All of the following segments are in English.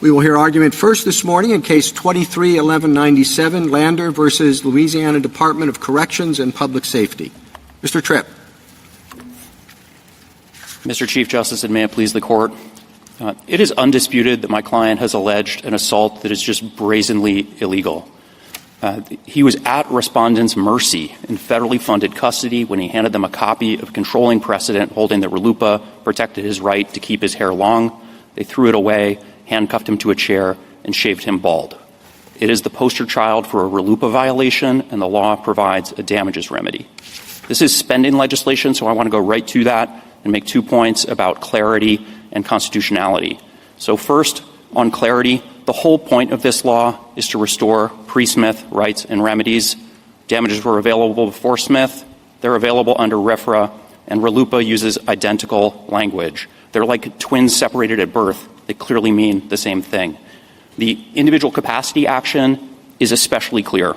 We will hear argument first this morning in Case 23-1197, Landor versus Louisiana Department of Corrections and Public Safety. Mr. Tripp. Mr. Chief Justice, and may it please the Court, it is undisputed that my client has alleged an assault that is just brazenly illegal. He was at respondents' mercy in federally funded custody when he handed them a copy of controlling precedent holding that RLUIPA protected his right to keep his hair long. They threw it away, handcuffed him to a chair, and shaved him bald. It is the poster child for a RLUIPA violation, and the law provides a damages remedy. This is spending legislation, so I want to go right to that and make 2 points about clarity and constitutionality. So first, on clarity, the whole point of this law is to restore pre-Smith rights and remedies. Damages were available before Smith. They're available under RFRA, and RLUIPA uses identical language. They're like twins separated at birth. They clearly mean the same thing. The individual capacity action is especially clear.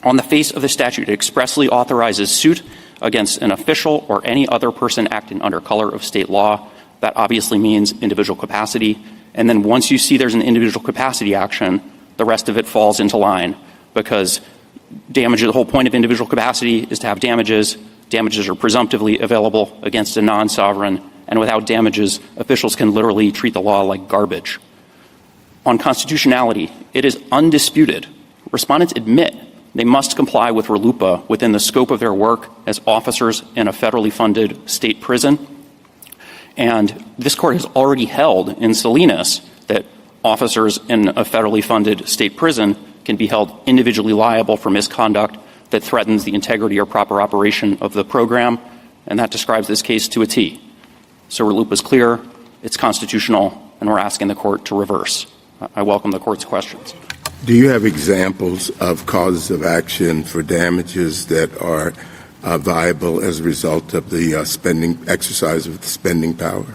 On the face of the statute, it expressly authorizes suit against an official or any other person acting under color of state law. That obviously means individual capacity. And then once you see there's an individual capacity action, the rest of it falls into line because damages, the whole point of individual capacity is to have damages. Damages are presumptively available against a non-sovereign, and without damages, officials can literally treat the law like garbage. On constitutionality, it is undisputed. Respondents admit they must comply with RLUIPA within the scope of their work as officers in a federally funded state prison. And this court has already held in Salinas that officers in a federally funded state prison can be held individually liable for misconduct that threatens the integrity or proper operation of the program, and that describes this case to a T. So RLUIPA is clear, it's constitutional, and we're asking the court to reverse. I welcome the court's questions. Do you have examples of causes of action for damages that are viable as a result of the exercise of the spending power?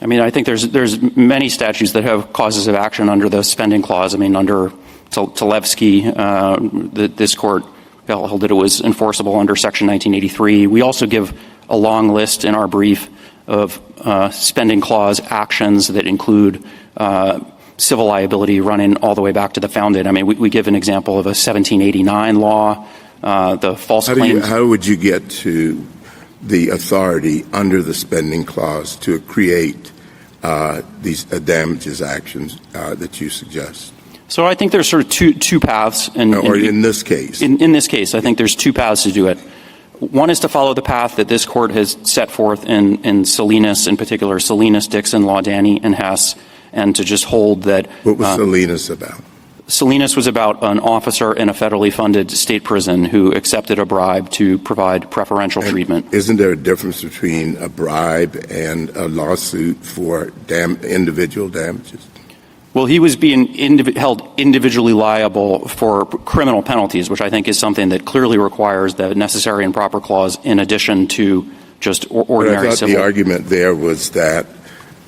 I mean, I think there's many statutes that have causes of action under the spending clause. I mean, under Talevsky, this court held that it was enforceable under Section 1983. We also give a long list in our brief of spending clause actions that include civil liability running all the way back to the founding. I mean, we give an example of a 1789 law, the false claims. How would you get to the authority under the spending clause to create these damages actions that you suggest? So I think there's sort of two paths. In this case? In this case, I think there's two paths to do it. One is to follow the path that this court has set forth in Salinas, in particular, Salinas, Dixon, Laudani, and Hess, and to just hold that. What was Salinas about? Salinas was about an officer in a federally funded state prison who accepted a bribe to provide preferential treatment. Isn't there a difference between a bribe and a lawsuit for individual damages? Well, he was being held individually liable for criminal penalties, which I think is something that clearly requires the necessary and proper clause in addition to just ordinary but I thought civil. The argument there was that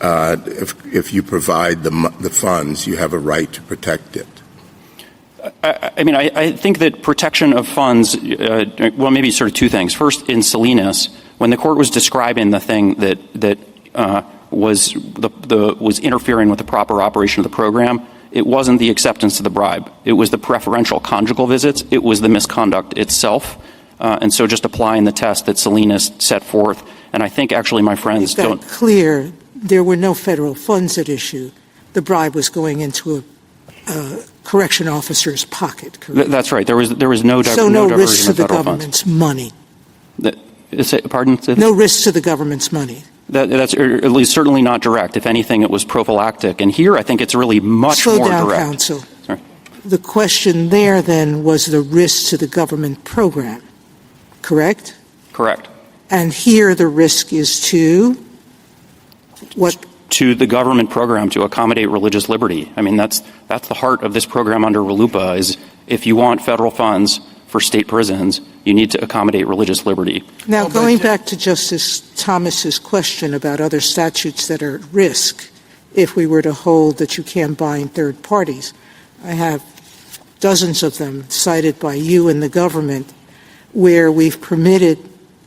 if you provide the funds, you have a right to protect it. I think that protection of funds, well, maybe sort of two things. First, in Salinas, when the court was describing the thing that was interfering with the proper operation of the program, it wasn't the acceptance of the bribe. It was the preferential conjugal visits. It was the misconduct itself. And so just applying the test that Salinas set forth, and I think actually my friends don't. It's clear there were no federal funds at issue. The bribe was going into a correction officer's pocket, correct? That's right. There was no so no risk to the government's funds. Money. Pardon? No risk to the government's money. That's at least certainly not direct. If anything, it was prophylactic. And here I think it's really much more direct. Slow down, counsel. Sorry. The question there then was the risk to the government program, correct? Correct. And here the risk is to what? To the government program to accommodate religious liberty. I mean, that's the heart of this program under RLUIPA is if you want federal funds for state prisons, you need to accommodate religious liberty. Now, going back to Justice Thomas's question about other statutes that are at risk, if we were to hold that you can't bind third parties, I have dozens of them cited by you and the government where we've permitted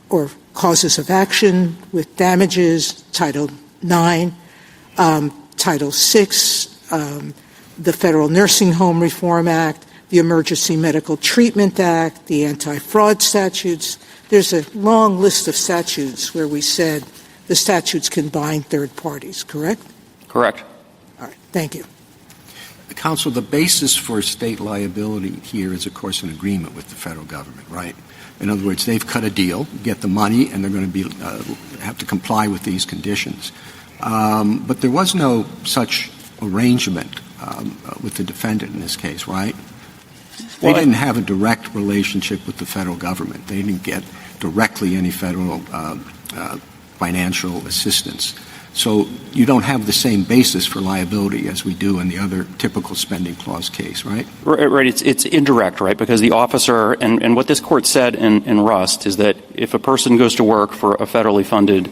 or causes of action with damages, Title IX, Title VI, the Federal Nursing Home Reform Act, the Emergency Medical Treatment Act, the anti-fraud statutes. There's a long list of statutes where we said the statutes can bind third parties, correct? Correct. All right. Thank you. Counsel, the basis for state liability here is, of course, an agreement with the federal government, right? In other words, they've cut a deal, get the money, and they're going to have to comply with these conditions. But there was no such arrangement with the defendant in this case, right? They didn't have a direct relationship with the federal government. They didn't get directly any federal financial assistance. So you don't have the same basis for liability as we do in the other typical spending clause case, right? Right. It's indirect, right? Because the officer, and what this court said in Rust is that if a person goes to work for a federally funded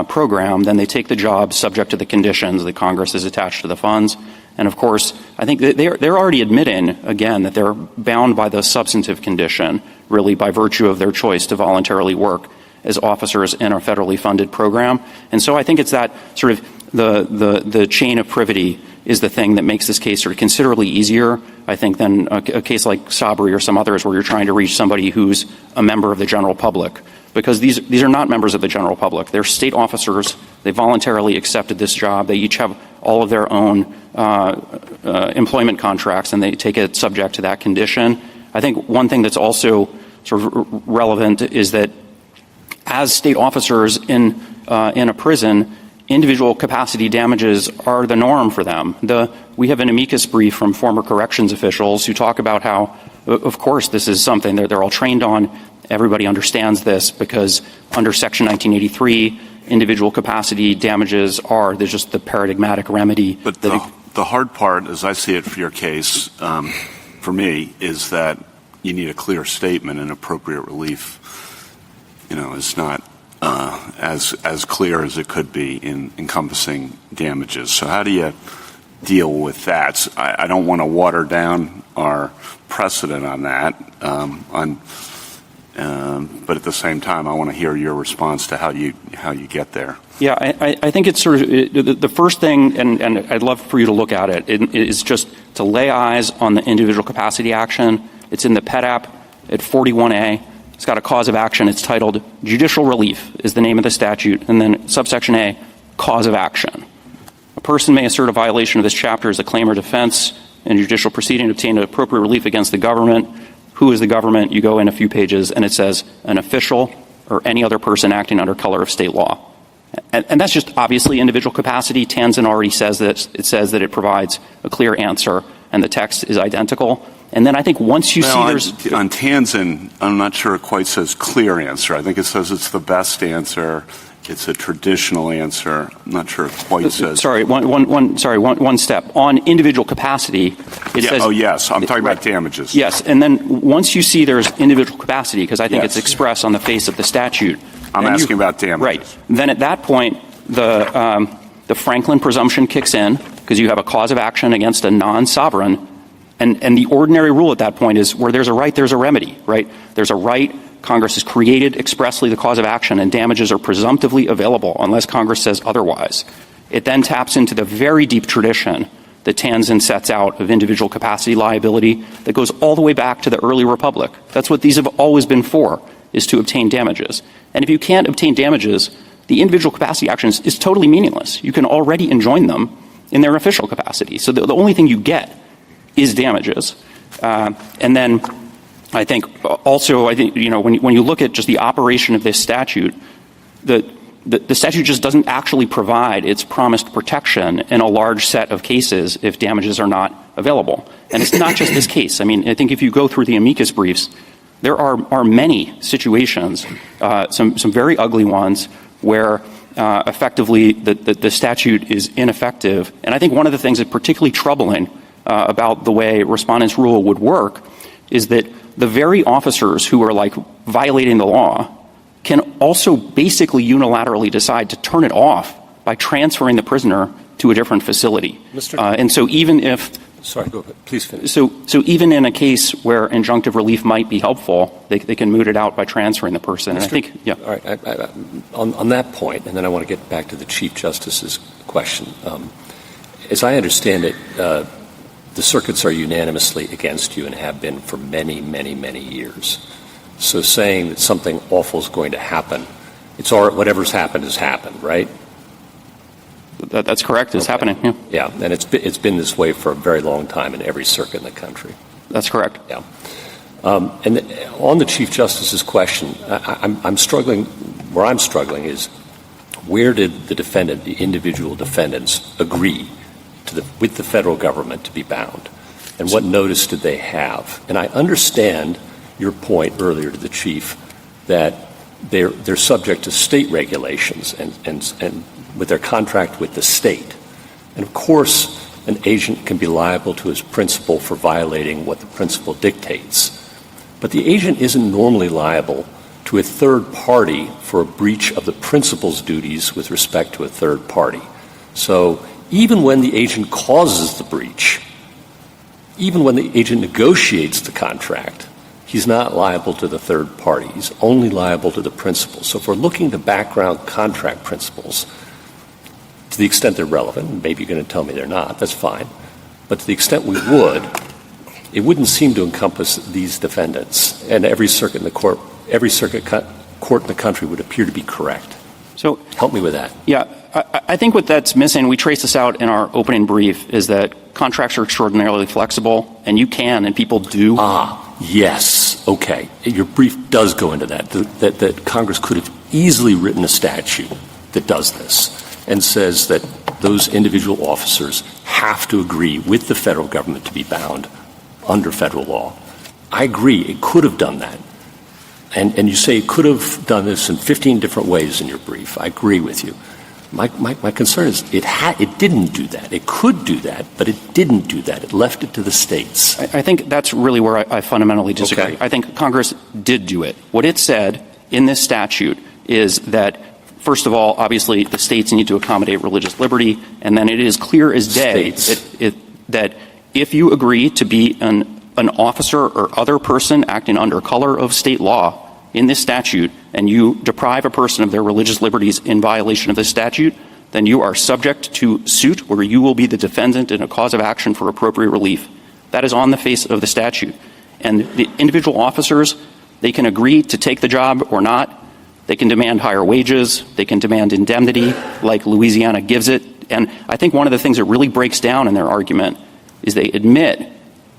program, then they take the job subject to the conditions that Congress has attached to the funds. And of course, I think they're already admitting, again, that they're bound by the substantive condition, really by virtue of their choice to voluntarily work as officers in a federally funded program. And so I think it's that sort of the chain of privity is the thing that makes this case sort of considerably easier, I think, than a case like Sabri or some others where you're trying to reach somebody who's a member of the general public. Because these are not members of the general public. They're state officers. They voluntarily accepted this job. They each have all of their own employment contracts, and they take it subject to that condition. I think one thing that's also sort of relevant is that as state officers in a prison, individual capacity damages are the norm for them. We have an amicus brief from former corrections officials who talk about how, of course, this is something they're all trained on. Everybody understands this because under Section 1983, individual capacity damages there's just the paradigmatic remedy. But the hard part, as I see it for your case, for me, is that you need a clear statement, and appropriate relief, is not as clear as it could be in encompassing damages. So how do you deal with that? I don't want to water down our precedent on that, but at the same time, I want to hear your response to how you get there. Yeah, I think it's sort of the first thing, and I'd love for you to look at it, is just to lay eyes on the individual capacity action. It's in the PEDAP at 41A. It's got a cause of action. It's titled Judicial Relief is the name of the statute, and then subsection A, cause of action. A person may assert a violation of this chapter as a claim or defense in a judicial proceeding to obtain appropriate relief against the government. Who is the government? You go in a few pages, and it says an official or any other person acting under color of state law. And that's just obviously individual capacity. Tanzan already says that. It says that it provides a clear answer, and the text is identical. And then I think once you see there's... On Tanzan, I'm not sure it quite says clear answer. I think it says it's the best answer. It's a traditional answer. I'm not sure it quite says... One step. On individual capacity, it says... Oh, yes. I'm talking about damages. Yes. And then once you see there's individual capacity, because I think it's expressed on the face of the statute... I'm asking about damages. Right. Then at that point, the Franklin presumption kicks in, because you have a cause of action against a non-sovereign. And the ordinary rule at that point is where there's a right, there's a remedy, right? There's a right. Congress has created expressly the cause of action, and damages are presumptively available unless Congress says otherwise. It then taps into the very deep tradition that Tanzan sets out of individual capacity liability that goes all the way back to the early republic. That's what these have always been for, is to obtain damages. And if you can't obtain damages, the individual capacity action is totally meaningless. You can already enjoin them in their official capacity. So the only thing you get is damages. And then I think also, when you look at just the operation of this statute, the statute just doesn't actually provide its promised protection in a large set of cases if damages are not available. And it's not just this case. I mean, I think if you go through the amicus briefs, there are many situations, some very ugly ones, where effectively the statute is ineffective. And I think one of the things that's particularly troubling about the way respondents' rule would work is that the very officers who are violating the law can also basically unilaterally decide to turn it off by transferring the prisoner to a different facility. And so even if... Sorry, go ahead. Please finish. So even in a case where injunctive relief might be helpful, they can moot it out by transferring the person. And I think, yeah. All right. On that point, and then I want to get back to the Chief Justice's question. as I understand it, the circuits are unanimously against you and have been for many, many, many years. So saying that something awful is going to happen, it's all, whatever's happened has happened, right? That's correct. It's happening. Yeah. Yeah, and it's been this way for a very long time in every circuit in the country. That's correct. Yeah. And on the Chief Justice's question, I'm struggling. Where I'm struggling is where did the defendant, the individual defendants, agree with the federal government to be bound, and what notice did they have? And I understand your point earlier to the Chief that they're subject to state regulations and with their contract with the state. And of course, an agent can be liable to his principal for violating what the principal dictates. But the agent isn't normally liable to a third party for a breach of the principal's duties with respect to a third party. So even when the agent causes the breach, even when the agent negotiates the contract, he's not liable to the third party. He's only liable to the principal. So if we're looking to background contract principles, to the extent they're relevant, maybe you're going to tell me they're not, that's fine. But to the extent we would, it wouldn't seem to encompass these defendants. And every circuit court in the country would appear to be correct. So help me with that. Yeah, I think what that's missing, we trace this out in our opening brief, is that contracts are extraordinarily flexible, and you can, and people do. Yes. Okay. Your brief does go into that, that Congress could have easily written a statute that does this and says that those individual officers have to agree with the federal government to be bound under federal law. I agree. It could have done that. And you say it could have done this in 15 different ways in your brief. I agree with you. My concern is it didn't do that. It could do that, but it didn't do that. It left it to the states. I think that's really where I fundamentally disagree. Okay. I think Congress did do it. What it said in this statute is that, first of all, obviously the states need to accommodate religious liberty, and then it is clear as day that if you agree to be an officer or other person acting under color of state law in this statute, and you deprive a person of their religious liberties in violation of this statute, then you are subject to suit where you will be the defendant in a cause of action for appropriate relief. That is on the face of the statute. And the individual officers, they can agree to take the job or not. They can demand higher wages. They can demand indemnity like Louisiana gives it. And I think one of the things that really breaks down in their argument is they admit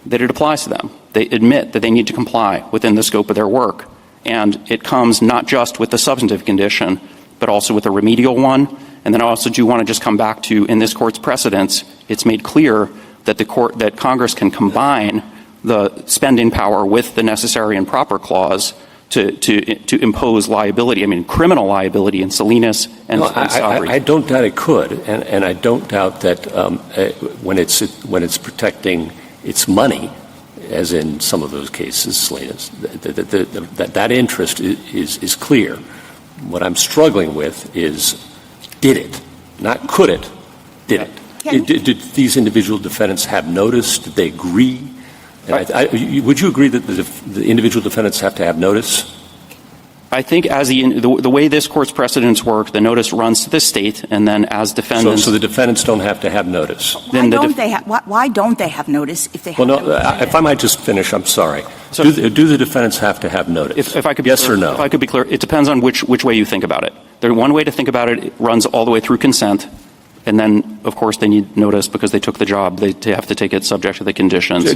that it applies to them. They admit that they need to comply within the scope of their work. And it comes not just with the substantive condition, but also with a remedial one. And then I also do want to just come back to, in this court's precedents, it's made clear that that Congress can combine the spending power with the necessary and proper clause to impose liability. I mean, criminal liability in Salinas and Sabri. I don't doubt it could, and I don't doubt that when it's protecting its money, as in some of those cases, Salinas, that interest is clear. What I'm struggling with is, did it? Not could it, did it? Did these individual defendants have notice? Did they agree? Would you agree that the individual defendants have to have notice? I think as the way this court's precedents work, the notice runs to the state, and then as defendants... So the defendants don't have to have notice? Why don't they have notice if they have notice? If I might just finish, I'm sorry. So, do the defendants have to have notice? If I could be yes clear, or no? If I could be clear, it depends on which way you think about it. One way to think about it runs all the way through consent, and then, of course, they need notice because they took the job. They have to take it subject to the conditions.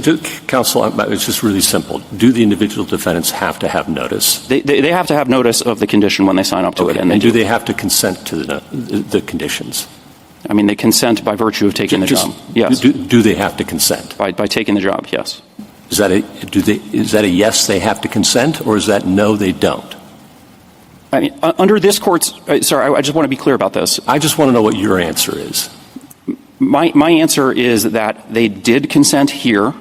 Counsel, it's just really simple. Do the individual defendants have to have notice? They have to have notice of the condition when they sign up to it. And do they have to consent to the conditions? I mean, they consent by virtue of taking the job. Yes. Do they have to consent? By taking the job, yes. Is that a yes, they have to consent, or is that no, they don't? I mean, under this court's sorry, I just want to be clear about this. I just want to know what your answer is. My answer is that they did consent here,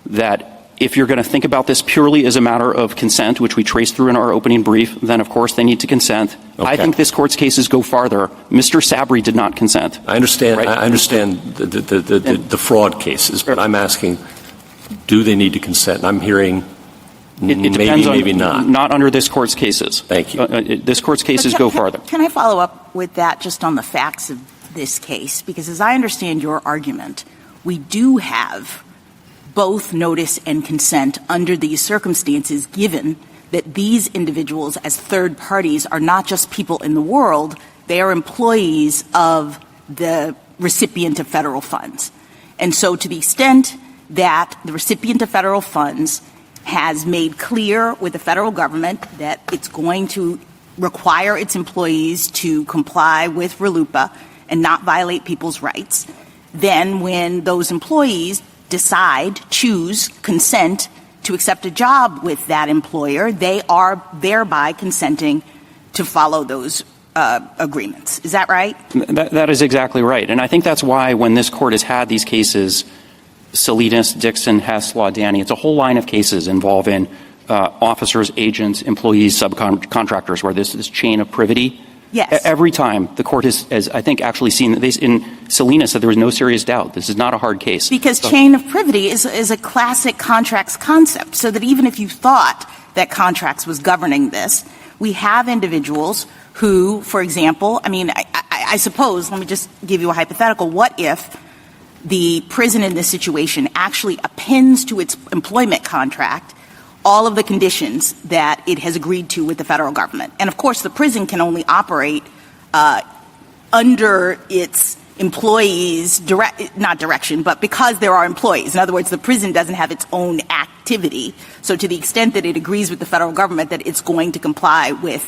that if you're going to think about this purely as a matter of consent, which we traced through in our opening brief, then, of course, they need to consent. Okay. I think this court's cases go farther. Mr. Sabri did not consent. I understand. Right? I understand the fraud cases, but I'm asking, do they need to consent? And I'm hearing it depends maybe not. Not under this court's cases. Thank you. This court's cases go farther. Can I follow up with that just on the facts of this case? Because as I understand your argument, we do have both notice and consent under these circumstances, given that these individuals as third parties are not just people in the world, they are employees of the recipient of federal funds. And so to the extent that the recipient of federal funds has made clear with the federal government that it's going to require its employees to comply with RLUIPA and not violate people's rights, then when those employees choose, consent to accept a job with that employer, they are thereby consenting to follow those agreements. Is that right? That is exactly right. And I think that's why when this court has had these cases, Salinas, Dixon, Hess, Laudani, it's a whole line of cases involving officers, agents, employees, subcontractors, where there's this chain of privity. Yes. Every time the court has I think, actually seen that in Salinas that there was no serious doubt. This is not a hard case. Because chain of privity is a classic contracts concept, so that even if you thought that contracts was governing this, we have individuals who, for example, I suppose, let me just give you a hypothetical. What if the prison in this situation actually appends to its employment contract all of the conditions that it has agreed to with the federal government? And of course, the prison can only operate under its employees' not direction, but because there are employees. In other words, the prison doesn't have its own activity. So to the extent that it agrees with the federal government that it's going to comply with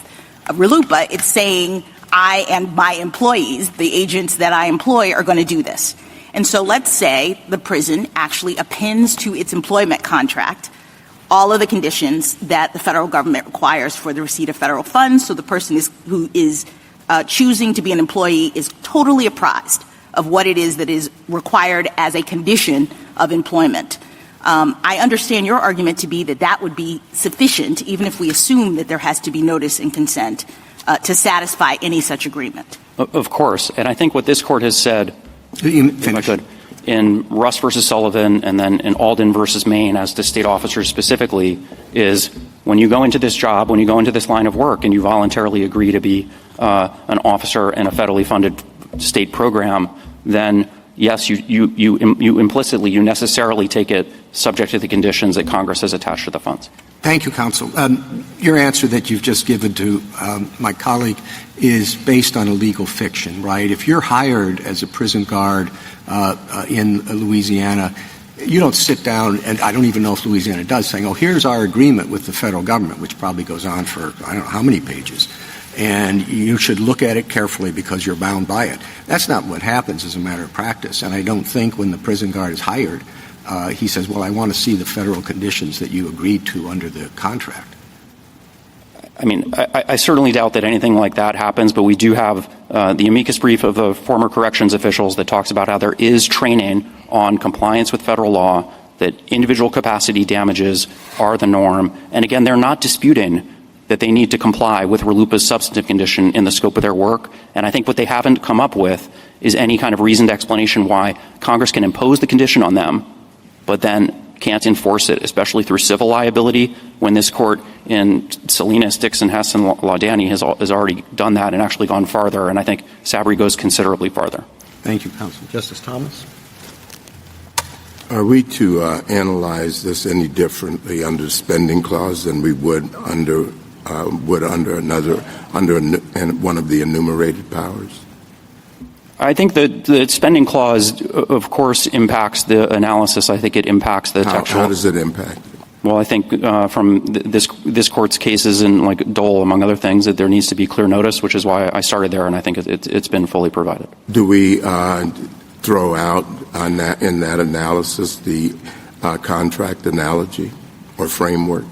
RLUIPA, it's saying I and my employees, the agents that I employ, are going to do this. And so let's say the prison actually appends to its employment contract all of the conditions that the federal government requires for the receipt of federal funds, so the person who is choosing to be an employee is totally apprised of what it is that is required as a condition of employment. I understand your argument to be that would be sufficient, even if we assume that there has to be notice and consent to satisfy any such agreement. Of course. And I think what this court has said, if I could, in Russ versus Sullivan and then in Alden versus Maine as to state officers specifically, is when you go into this job, when you go into this line of work and you voluntarily agree to be an officer in a federally funded state program, then yes, you implicitly, you necessarily take it subject to the conditions that Congress has attached to the funds. Thank you, counsel. Your answer that you've just given to my colleague is based on a legal fiction, right? If you're hired as a prison guard in Louisiana, you don't sit down, and I don't even know if Louisiana does, saying, oh, here's our agreement with the federal government, which probably goes on for I don't know how many pages, and you should look at it carefully because you're bound by it. That's not what happens as a matter of practice, and I don't think when the prison guard is hired, he says, well, I want to see the federal conditions that you agreed to under the contract. I mean, I certainly doubt that anything like that happens, but we do have the amicus brief of the former corrections officials that talks about how there is training on compliance with federal law, that individual capacity damages are the norm. And again, they're not disputing that they need to comply with RLUIPA's substantive condition in the scope of their work. And I think what they haven't come up with is any kind of reasoned explanation why Congress can impose the condition on them, but then can't enforce it, especially through civil liability, when this court in Salinas, Dixon, Hess, and Laudani has already done that and actually gone farther. And I think Sabry goes considerably farther. Thank you, counsel. Justice Thomas? Are we to analyze this any differently under the spending clause than we would under one of the enumerated powers? I think that the spending clause, of course, impacts the analysis. I think it impacts the textual. How does it impact? Well, I think from this court's cases and like Dole, among other things, that there needs to be clear notice, which is why I started there, and I think it's been fully provided. Do we throw out in that analysis the contract analogy or framework?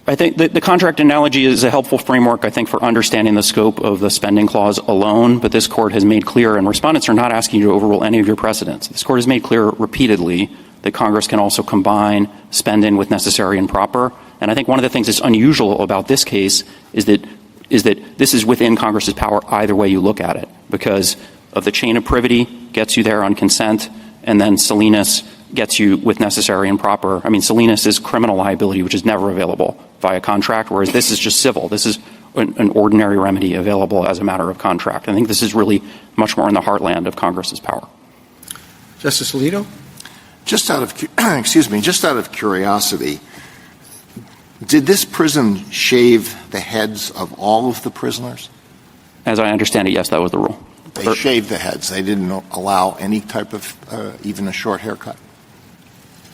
I think the contract analogy is a helpful framework, I think, for understanding the scope of the spending clause alone, but this court has made clear, and respondents are not asking you to overrule any of your precedents. This court has made clear repeatedly that Congress can also combine spending with necessary and proper. And I think one of the things that's unusual about this case is that this is within Congress's power either way you look at it, because of the chain of privity gets you there on consent, and then Salinas gets you with necessary and proper. I mean, Salinas is criminal liability, which is never available via contract, whereas this is just civil. This is an ordinary remedy available as a matter of contract. I think this is really much more in the heartland of Congress's power. Justice Alito? Just out of curiosity, did this prison shave the heads of all of the prisoners? As I understand it, yes, that was the rule. They shaved the heads. They didn't allow any type of, even a short haircut?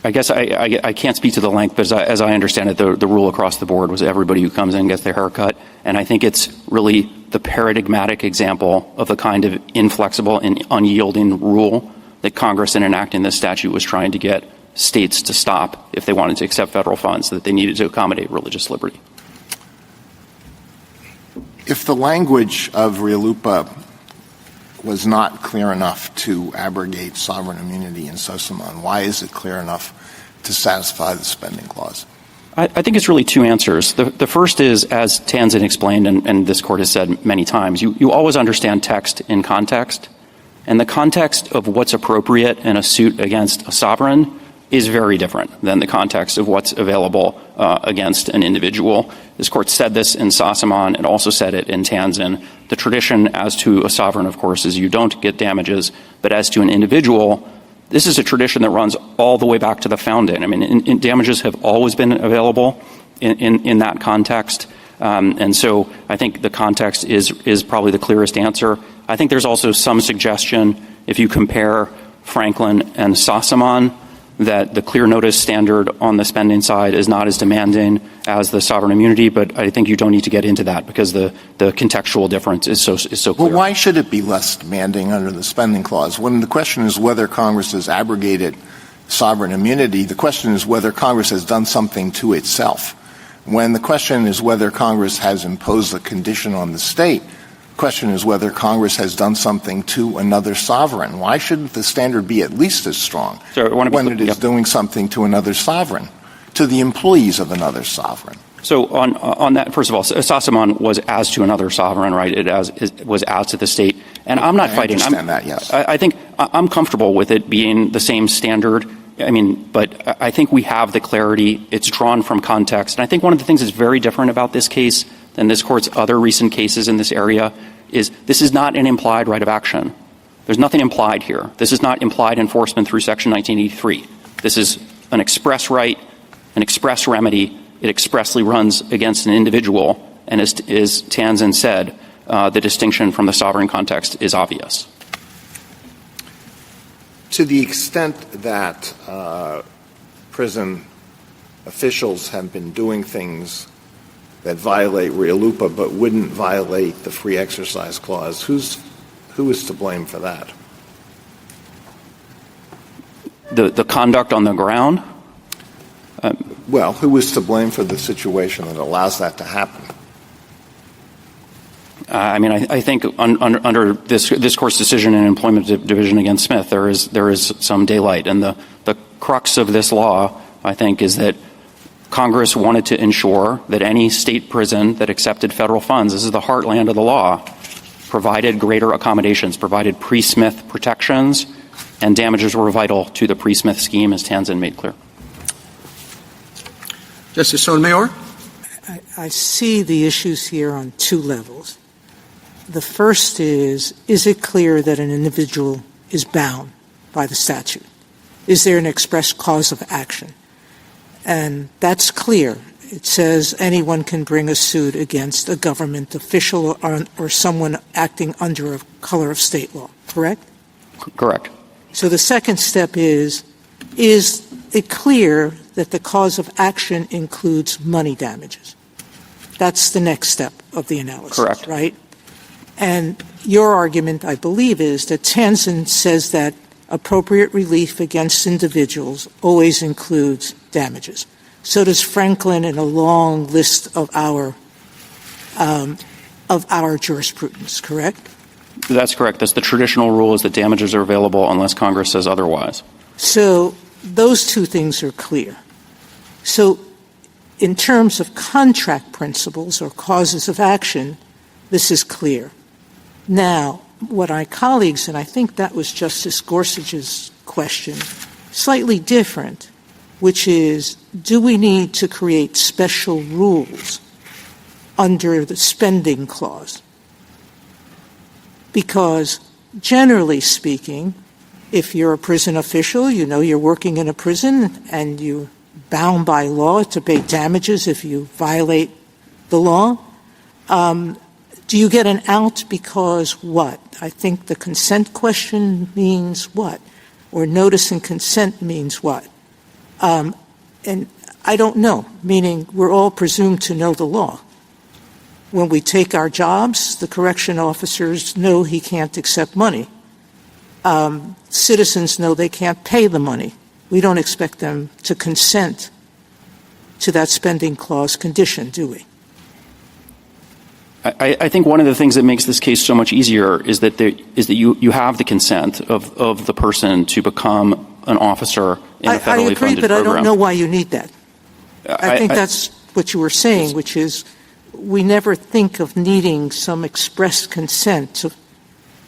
I guess I can't speak to the length, but as I understand it, the rule across the board was everybody who comes in gets their haircut. And I think it's really the paradigmatic example of the kind of inflexible and unyielding rule that Congress, in enacting this statute, was trying to get states to stop if they wanted to accept federal funds, that they needed to accommodate religious liberty. If the language of RLUIPA was not clear enough to abrogate sovereign immunity in Sossamon, why is it clear enough to satisfy the spending clause? I think it's really two answers. The first is, as Tanzin explained, and this Court has said many times, you always understand text in context. And the context of what's appropriate in a suit against a sovereign is very different than the context of what's available against an individual. This Court said this in Sossamon and also said it in Tanzin. The tradition as to a sovereign, of course, is you don't get damages, but as to an individual, this is a tradition that runs all the way back to the founding. I mean, damages have always been available in that context. And so I think the context is probably the clearest answer. I think there's also some suggestion, if you compare Franklin and Sossamon, that the clear notice standard on the spending side is not as demanding as the sovereign immunity, but I think you don't need to get into that because the contextual difference is so clear. Well, why should it be less demanding under the spending clause? When the question is whether Congress has abrogated sovereign immunity, the question is whether Congress has done something to itself. When the question is whether Congress has imposed a condition on the state, the question is whether Congress has done something to another sovereign. Why shouldn't the standard be at least as strong when it is doing something to another sovereign, to the employees of another sovereign? So on that, first of all, Sossamon was as to another sovereign, right? It was as to the state. And I'm not fighting. I understand that, yes. I think I'm comfortable with it being the same standard. I mean, but I think we have the clarity. It's drawn from context. And I think one of the things that's very different about this case than this Court's other recent cases in this area is this is not an implied right of action. There's nothing implied here. This is not implied enforcement through Section 1983. This is an express right, an express remedy. It expressly runs against an individual. And as Tanzin said, the distinction from the sovereign context is obvious. To the extent that prison officials have been doing things that violate RLUIPA but wouldn't violate the free exercise clause, who is to blame for that? The conduct on the ground? Well, who is to blame for the situation that allows that to happen? I mean, I think under this Court's decision in Employment Division against Smith, there is some daylight. And the crux of this law, I think, is that Congress wanted to ensure that any state prison that accepted federal funds, this is the heartland of the law, provided greater accommodations, provided pre-Smith protections, and damages were vital to the pre-Smith scheme, as Tanzin made clear. Justice Sotomayor? I see the issues here on two levels. The first is it clear that an individual is bound by the statute? Is there an express cause of action? And that's clear. It says anyone can bring a suit against a government official or someone acting under a color of state law, correct? Correct. So the second step is it clear that the cause of action includes money damages? That's the next step of the analysis, correct. Right? And your argument, I believe, is that Tanzin says that appropriate relief against individuals always includes damages. So does Franklin in a long list of our jurisprudence, correct? That's correct. That's the traditional rule, is that damages are available unless Congress says otherwise. So those two things are clear. So in terms of contract principles or causes of action, this is clear. Now, what our colleagues, and I think that was Justice Gorsuch's question, slightly different, which is, do we need to create special rules under the spending clause. Because generally speaking, if you're a prison official, you know you're working in a prison and you're bound by law to pay damages if you violate the law. Do you get an out because what? I think the consent question means what? Or notice and consent means what? And I don't know, meaning we're all presumed to know the law. When we take our jobs, the correction officers know he can't accept money. Citizens know they can't pay the money. We don't expect them to consent to that spending clause condition, do we? I think one of the things that makes this case so much easier is that you have the consent of the person to become an officer in a federally funded program. I agree, but I don't know why you need that. I think that's what you were saying, which is we never think of needing some express consent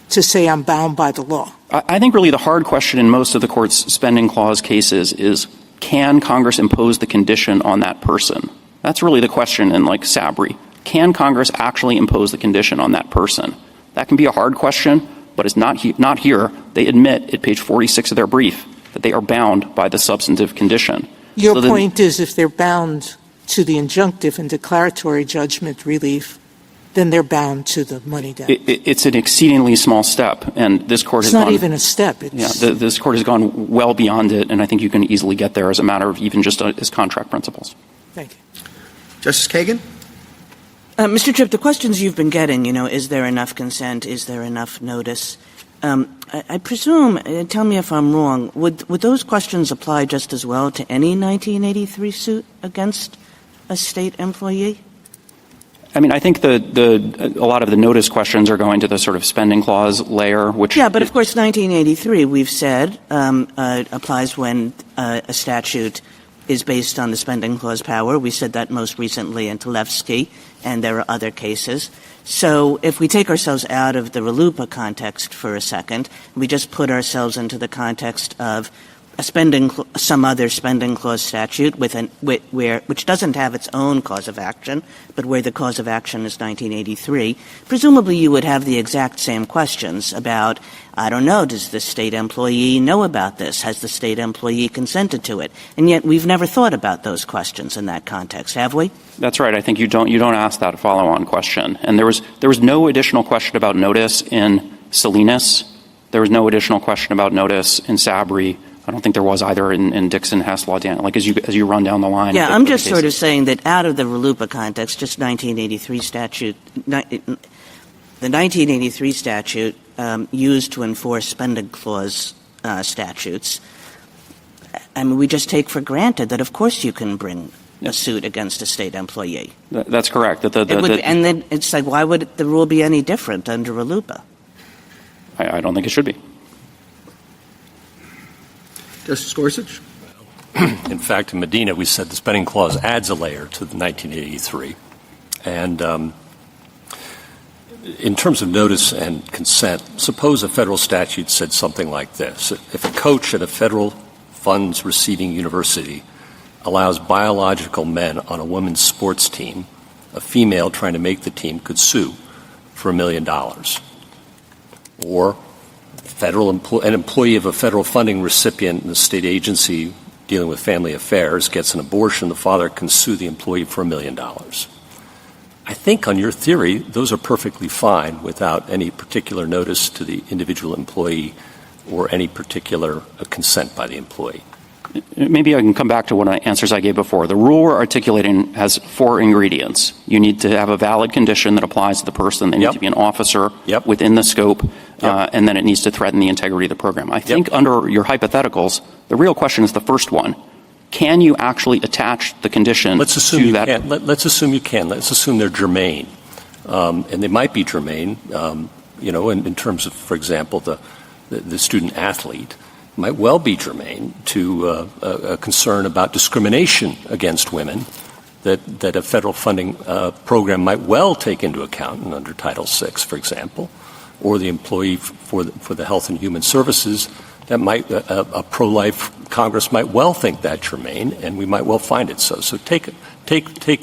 to say I'm bound by the law. I think really the hard question in most of the court's spending clause cases is, can Congress impose the condition on that person? That's really the question in like Sabry. Can Congress actually impose the condition on that person? That can be a hard question, but it's not here. They admit at page 46 of their brief that they are bound by the substantive condition. Your point is if they're bound to the injunctive and declaratory judgment relief, then they're bound to the money damage. It's an exceedingly small step, and this court has gone... It's not even a step. This court has gone well beyond it, and I think you can easily get there as a matter of even just as contract principles. Thank you. Justice Kagan? Mr. Tripp, the questions you've been getting, is there enough consent? Is there enough notice? I presume, tell me if I'm wrong, would those questions apply just as well to any 1983 suit against a state employee? I mean, I think a lot of the notice questions are going to the sort of spending clause layer, which... Yeah, but of course 1983, we've said, applies when a statute is based on the spending clause power. We said that most recently in Tlefsky, and there are other cases. So if we take ourselves out of the RLUIPA context for a second, we just put ourselves into the context of some other spending clause statute which doesn't have its own cause of action, but where the cause of action is 1983, presumably you would have the exact same questions about, I don't know, does the state employee know about this? Has the state employee consented to it? And yet we've never thought about those questions in that context, have we? That's right. I think you don't ask that follow-on question. And there was no additional question about notice in Salinas. There was no additional question about notice in Sabry. I don't think there was either in Dixon, Hess, Law, like as you run down the line. Yeah, I'm just sort of saying that out of the RLUIPA context, just 1983 statute, the 1983 statute used to enforce spending clause statutes, I mean, we just take for granted that of course you can bring a suit against a state employee. That's correct. And then it's like, why would the rule be any different under RLUIPA? I don't think it should be. Justice Gorsuch? In fact, in Medina, we said the spending clause adds a layer to the 1983. And in terms of notice and consent, suppose a federal statute said something like this. If a coach at a federal funds receiving university allows biological men on a women's sports team, a female trying to make the team could sue for $1 million. Or an employee of a federal funding recipient in a state agency dealing with family affairs gets an abortion, the father can sue the employee for $1 million. I think on your theory, those are perfectly fine without any particular notice to the individual employee or any particular consent by the employee. Maybe I can come back to one of the answers I gave before. The rule we're articulating has 4 ingredients. You need to have a valid condition that applies to the person. They need to be an officer within the scope, and then it needs to threaten the integrity of the program. I think under your hypotheticals, the real question is the first one. Can you actually attach the condition to that? Let's assume you can. Let's assume they're germane. And they might be germane, in terms of, for example, the student athlete. Might well be germane to a concern about discrimination against women that a federal funding program might well take into account under Title VI, for example, or the employee for the Health and Human Services. That might a pro-life Congress might well think that germane, and we might well find it so. So take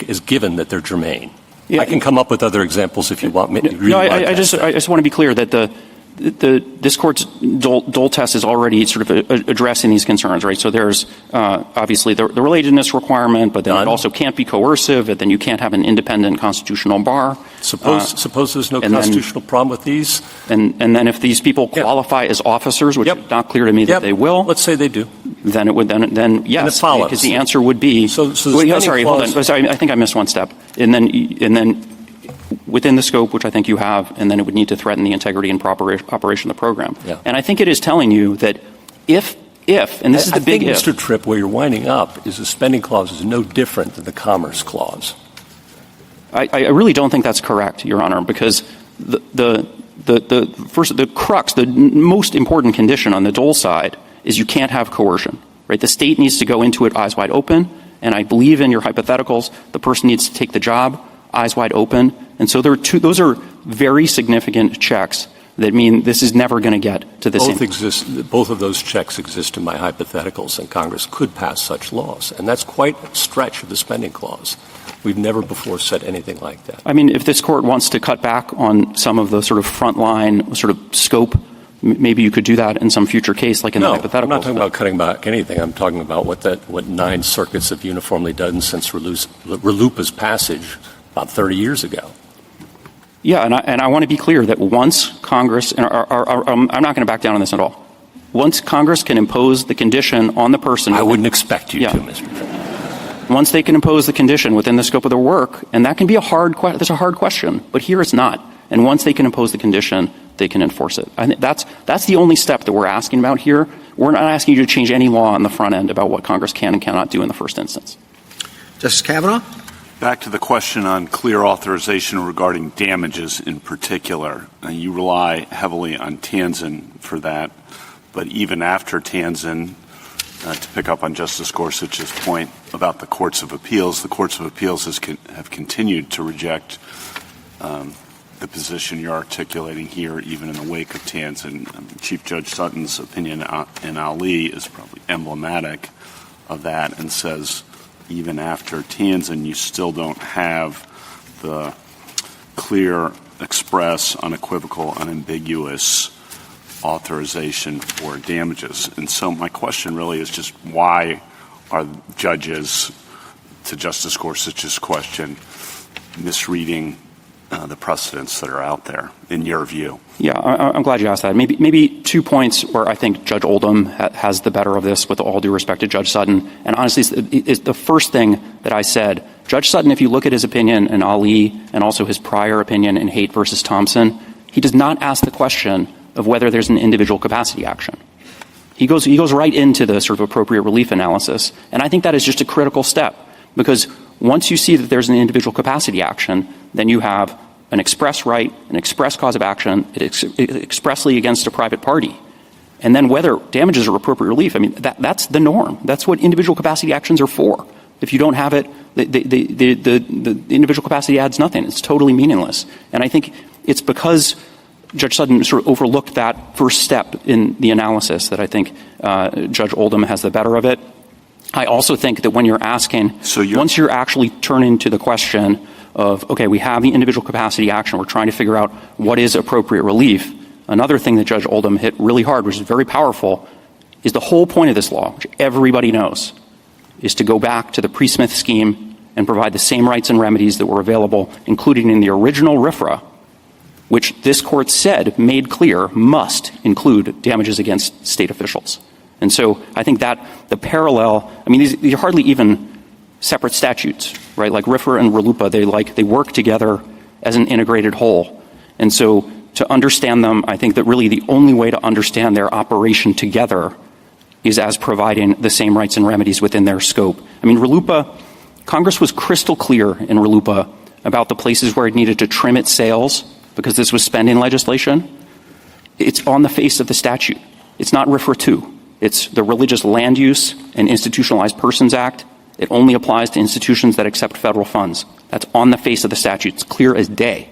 as given that they're germane. Yeah. I can come up with other examples if you want me. I just want to be clear that this court's Dole test is already sort of addressing these concerns, right? So there's obviously the relatedness requirement, but then it also can't be coercive, and then you can't have an independent constitutional bar. Suppose there's no constitutional problem with these? And then if these people qualify as officers, which is not clear to me that they will. Let's say they do. Then it would then yes, and it follows. Because the answer would be. Hold on. Sorry, I think I missed one step. And then within the scope, which I think you have, and then it would need to threaten the integrity and proper operation of the program. Yeah. And I think it is telling you that if, and this is the big if. Mr. Tripp, where you're winding up is the spending clause is no different than the commerce clause. I really don't think that's correct, Your Honor, because the crux, the most important condition on the Dole side is you can't have coercion, right? The state needs to go into it eyes wide open, and I believe in your hypotheticals, the person needs to take the job eyes wide open. And so those are very significant checks that mean this is never going to get to the same. Both of those checks exist in my hypotheticals, and Congress could pass such laws. And that's quite a stretch of the spending clause. We've never before said anything like that. I mean, if this court wants to cut back on some of the sort of frontline sort of scope, maybe you could do that in some future case, like in the hypotheticals. I'm not talking about cutting back anything. I'm talking about what 9 circuits have uniformly done since RLUIPA's passage about 30 years ago. Yeah, and I want to be clear that once Congress, and I'm not going to back down on this at all. Once Congress can impose the condition on the person. I wouldn't expect you to, Mr. President. Once they can impose the condition within the scope of their work, and that can be that's a hard question, but here it's not. And once they can impose the condition, they can enforce it. I think that's the only step that we're asking about here. We're not asking you to change any law on the front end about what Congress can and cannot do in the first instance. Justice Kavanaugh? Back to the question on clear authorization regarding damages in particular. You rely heavily on Tanzan for that, but even after Tanzan, to pick up on Justice Gorsuch's point about the courts of appeals, the courts of appeals have continued to reject the position you're articulating here, even in the wake of Tanzan. Chief Judge Sutton's opinion in Ali is probably emblematic of that and says, even after Tanzan, you still don't have the clear, express, unequivocal, unambiguous authorization for damages. And so my question really is just why are judges, to Justice Gorsuch's question, misreading the precedents that are out there, in your view? Yeah, I'm glad you asked that. Maybe 2 points where I think Judge Oldham has the better of this, with all due respect to Judge Sutton. And honestly, it's the first thing that I said. Judge Sutton, if you look at his opinion in Ali and also his prior opinion in Haight versus Thompson, he does not ask the question of whether there's an individual capacity action. He goes right into the sort of appropriate relief analysis. And I think that is just a critical step, because once you see that there's an individual capacity action, then you have an express right, an express cause of action, expressly against a private party. And then whether damages are appropriate relief, I mean, that's the norm. That's what individual capacity actions are for. If you don't have it, the individual capacity adds nothing. It's totally meaningless. And I think it's because Judge Sutton sort of overlooked that first step in the analysis that I think Judge Oldham has the better of it. I also think that when you're asking, once you're actually turning to the question of, okay, we have the individual capacity action, we're trying to figure out what is appropriate relief. Another thing that Judge Oldham hit really hard, which is very powerful, is the whole point of this law, which everybody knows, is to go back to the pre-Smith scheme and provide the same rights and remedies that were available, including in the original RFRA, which this court said, made clear, must include damages against state officials. And so I think that the parallel, I mean, these are hardly even separate statutes, right? Like RFRA and RLUIPA, they work together as an integrated whole. And so to understand them, I think that really the only way to understand their operation together is as providing the same rights and remedies within their scope. I mean, RLUIPA, Congress was crystal clear in RLUIPA about the places where it needed to trim its sails because this was spending legislation. It's on the face of the statute. It's not RFRA 2. It's the Religious Land Use and Institutionalized Persons Act. It only applies to institutions that accept federal funds. That's on the face of the statute. It's clear as day.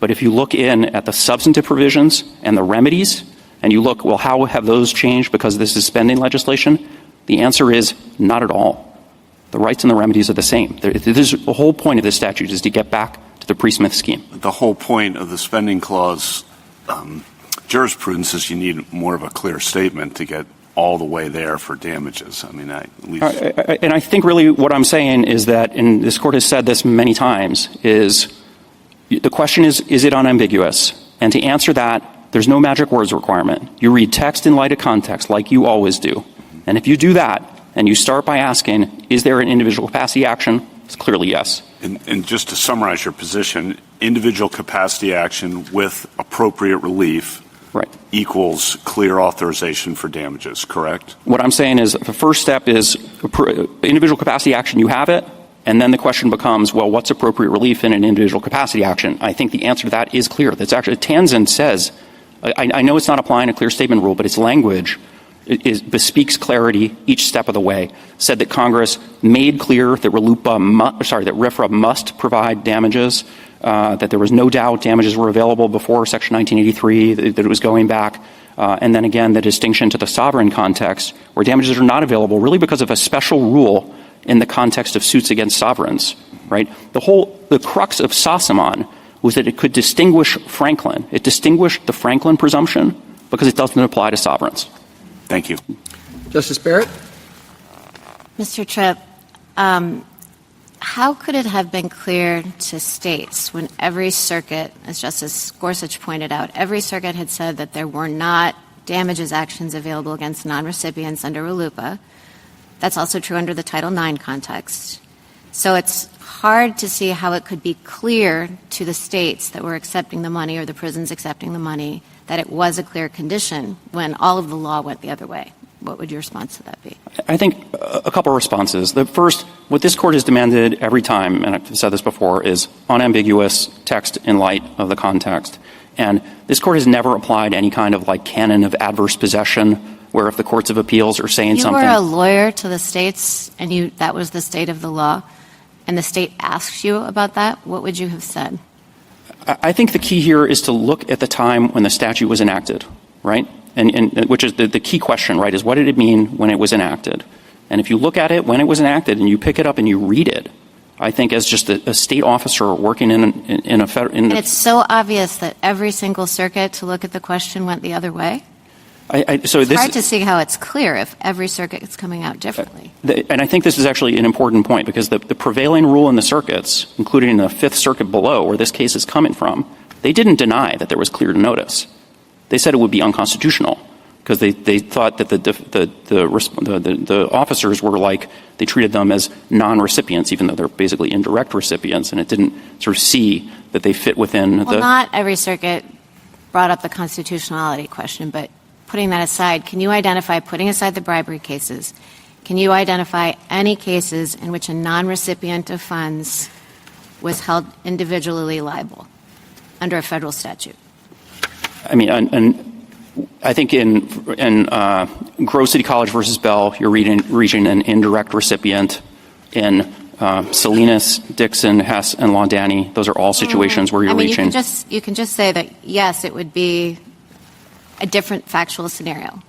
But if you look in at the substantive provisions and the remedies, and you look, well, how have those changed because this is spending legislation? The answer is not at all. The rights and the remedies are the same. The whole point of this statute is to get back the Pre-Smith scheme. The whole point of the spending clause jurisprudence is you need more of a clear statement to get all the way there for damages. I mean, at least. And I think really what I'm saying is that, and this court has said this many times, is the question is it unambiguous? And to answer that, there's no magic words requirement. You read text in light of context, like you always do. And if you do that, and you start by asking, is there an individual capacity action? It's clearly yes. And just to summarize your position, individual capacity action with appropriate relief equals clear authorization for damages, correct? What I'm saying is the first step is individual capacity action, you have it, and then the question becomes, well, what's appropriate relief in an individual capacity action? I think the answer to that is clear. That's actually, Tanzan says, I know it's not applying a clear statement rule, but its language bespeaks clarity each step of the way, said that Congress made clear that RFRA must provide damages, that there was no doubt damages were available before Section 1983, that it was going back, and then again the distinction to the sovereign context where damages are not available really because of a special rule in the context of suits against sovereigns, right? The crux of Sassamon was that it could distinguish Franklin. It distinguished the Franklin presumption because it doesn't apply to sovereigns. Thank you. Justice Barrett? Mr. Tripp, how could it have been clear to states when every circuit, as Justice Gorsuch pointed out, every circuit had said that there were not damages actions available against non-recipients under RLUIPA? That's also true under the Title IX context. So it's hard to see how it could be clear to the states that were accepting the money or the prisons accepting the money that it was a clear condition when all of the law went the other way. What would your response to that be? I think a couple of responses. The first, what this court has demanded every time, and I've said this before, is unambiguous text in light of the context. And this court has never applied any kind of canon of adverse possession where if the courts of appeals are saying something. You were a lawyer to the states and that was the state of the law and the state asks you about that, what would you have said? I think the key here is to look at the time when the statute was enacted, right? And which is the key question, right, is what did it mean when it was enacted? And if you look at it when it was enacted and you pick it up and you read it, I think as just a state officer working in a federal... And it's so obvious that every single circuit to look at the question went the other way? It's hard to see how it's clear if every circuit is coming out differently. And I think this is actually an important point because the prevailing rule in the circuits, including in the Fifth Circuit below where this case is coming from, they didn't deny that there was clear notice. They said it would be unconstitutional because they thought that the officers were they treated them as non-recipients even though they're basically indirect recipients, and it didn't sort of see that they fit within not every circuit brought up the constitutionality question, but putting that aside, can you identify, putting aside the bribery cases, can you identify any cases in which a non-recipient of funds was held individually liable under a federal statute? I mean, and I think in Grove City College versus Bell, you're reaching an indirect recipient. In Salinas, Dixon, Hess, and Laudani, those are all situations where you're reaching. You can just say that, yes, it would be a different factual scenario.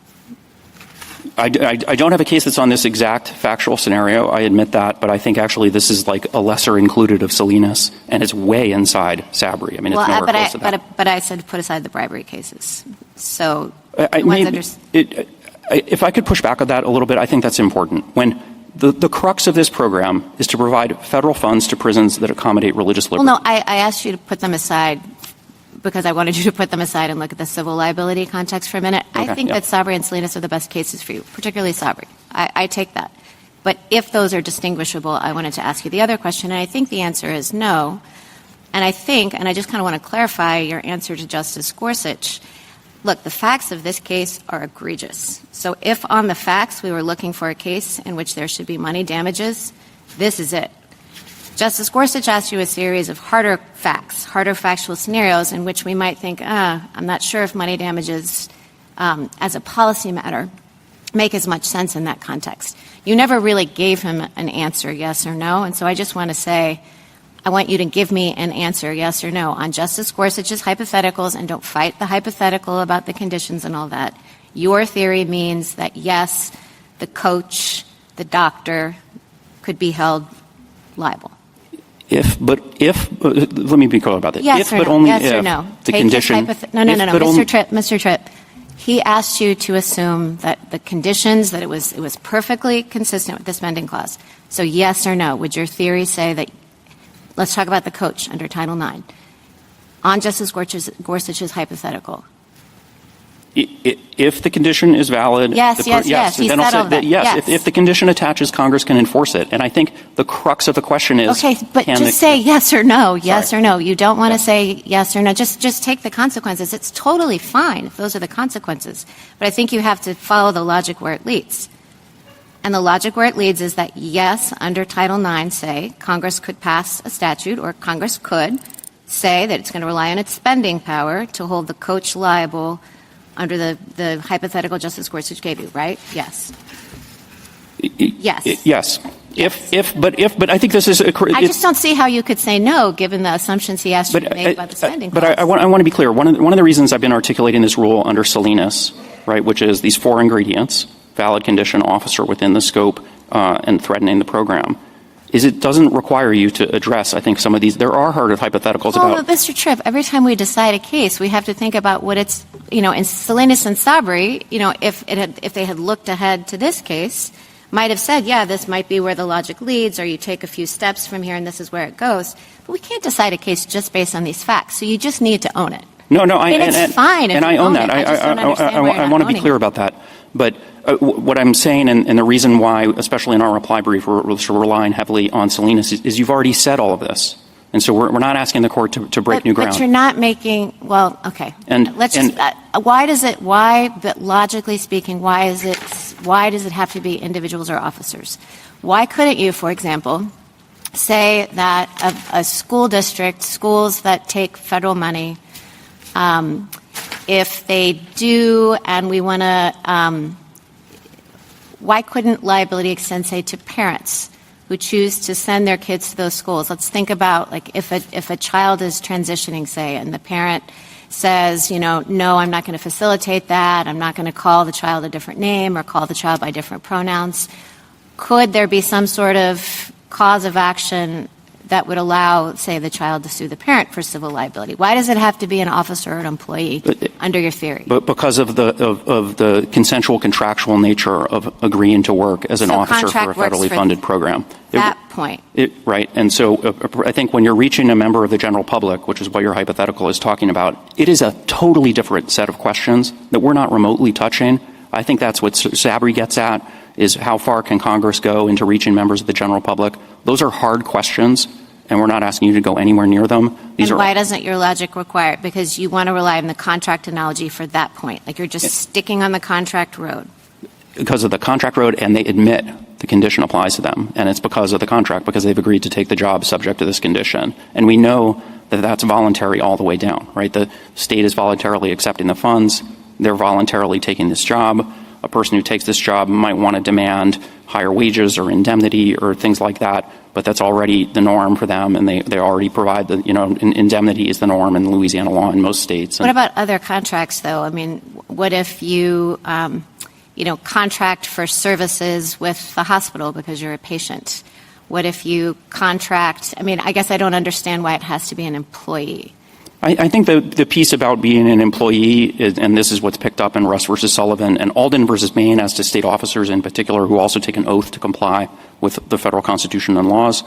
I don't have a case that's on this exact factual scenario. I admit that, but I think actually this is a lesser included of Salinas, and it's way inside Sabry. I mean, it's nowhere close to that. But I said put aside the bribery cases. So if I could push back on that a little bit, I think that's important. When the crux of this program is to provide federal funds to prisons that accommodate religious liberty. Well, no, I asked you to put them aside because I wanted you to put them aside and look at the civil liability context for a minute. Okay, I think that Sabry and Salinas are the best cases for you, particularly Sabry. I take that. But if those are distinguishable, I wanted to ask you the other question, and I think the answer is no. And I just kind of want to clarify your answer to Justice Gorsuch. Look, the facts of this case are egregious. So if on the facts we were looking for a case in which there should be money damages, this is it. Justice Gorsuch asked you a series of harder facts, harder factual scenarios in which we might think, I'm not sure if money damages as a policy matter make as much sense in that context. You never really gave him an answer, yes or no, and so I just want to say, I want you to give me an answer, yes or no, on Justice Gorsuch's hypotheticals, and don't fight the hypothetical about the conditions and all that. Your theory means that, yes, the coach, the doctor could be held liable. If let me be clear about that. Yes or but no? only yes if or no? the Take condition. No, Mr. Tripp. He asked you to assume that the conditions, that it was perfectly consistent with the spending clause. So yes or no? Would your theory say that, let's talk about the coach under Title IX, on Justice Gorsuch's hypothetical? If the condition is valid, yes. He said all that. Yes. If the condition attaches, Congress can enforce it. And I think the crux of the question is, okay, but just say yes or no, yes or no. You don't want to say yes or no. Just take the consequences. It's totally fine if those are the consequences. But I think you have to follow the logic where it leads. And the logic where it leads is that, yes, under Title IX, say, Congress could pass a statute, or Congress could say that it's going to rely on its spending power to hold the coach liable under the hypothetical Justice Gorsuch gave you, right? Yes. Yes. Yes. But I think this is I just don't see how you could say no, given the assumptions he asked you to make about the spending clause. But I want to be clear. One of the reasons I've been articulating this rule under Salinas, right, which is these 4 ingredients, valid condition, officer within the scope, and threatening the program, is it doesn't require you to address, I think, some of these. There are harder hypotheticals about. But Mr. Tripp, every time we decide a case, we have to think about what it's, in Salinas and Sabri, if they had looked ahead to this case, might have said, yeah, this might be where the logic leads, or you take a few steps from here and this is where it goes. But we can't decide a case just based on these facts. So you just need to own it. No, it's fine. And I own that. I want to be clear about that. But what I'm saying, and the reason why, especially in our reply brief, we're relying heavily on Salinas, is you've already said all of this. And so we're not asking the court to break new ground. But you're not making, well, okay. But logically speaking, why does it have to be individuals or officers? Why couldn't you, for example, say that a school district, schools that take federal money, if they do, and we want to, why couldn't liability extend, say, to parents who choose to send their kids to those schools? Let's think about, like, if a child is transitioning, say, and the parent says, no, I'm not going to facilitate that. I'm not going to call the child a different name or call the child by different pronouns. Could there be some sort of cause of action that would allow, say, the child to sue the parent for civil liability? Why does it have to be an officer or an employee under your theory? But because of the consensual contractual nature of agreeing to work as an officer for a federally funded program. That point. Right. And so I think when you're reaching a member of the general public, which is what your hypothetical is talking about, it is a totally different set of questions that we're not remotely touching. I think that's what Sabri gets at, is how far can Congress go into reaching members of the general public? Those are hard questions, and we're not asking you to go anywhere near them. Why doesn't your logic require it? Because you want to rely on the contract analogy for that point. Like you're just sticking on the contract road. Because of the contract road, and they admit the condition applies to them. And it's because of the contract, because they've agreed to take the job subject to this condition. And we know that that's voluntary all the way down, right? The state is voluntarily accepting the funds. They're voluntarily taking this job. A person who takes this job might want to demand higher wages or indemnity or things like that, but that's already the norm for them, and they already provide the, indemnity is the norm in Louisiana law in most states. What about other contracts, though? I mean, what if you, contract for services with the hospital because you're a patient? What if you contract, I guess I don't understand why it has to be an employee. I think the piece about being an employee, is, and this is what's picked up in Russ versus Sullivan and Alden versus Maine as to state officers in particular who also take an oath to comply with the federal constitution and laws,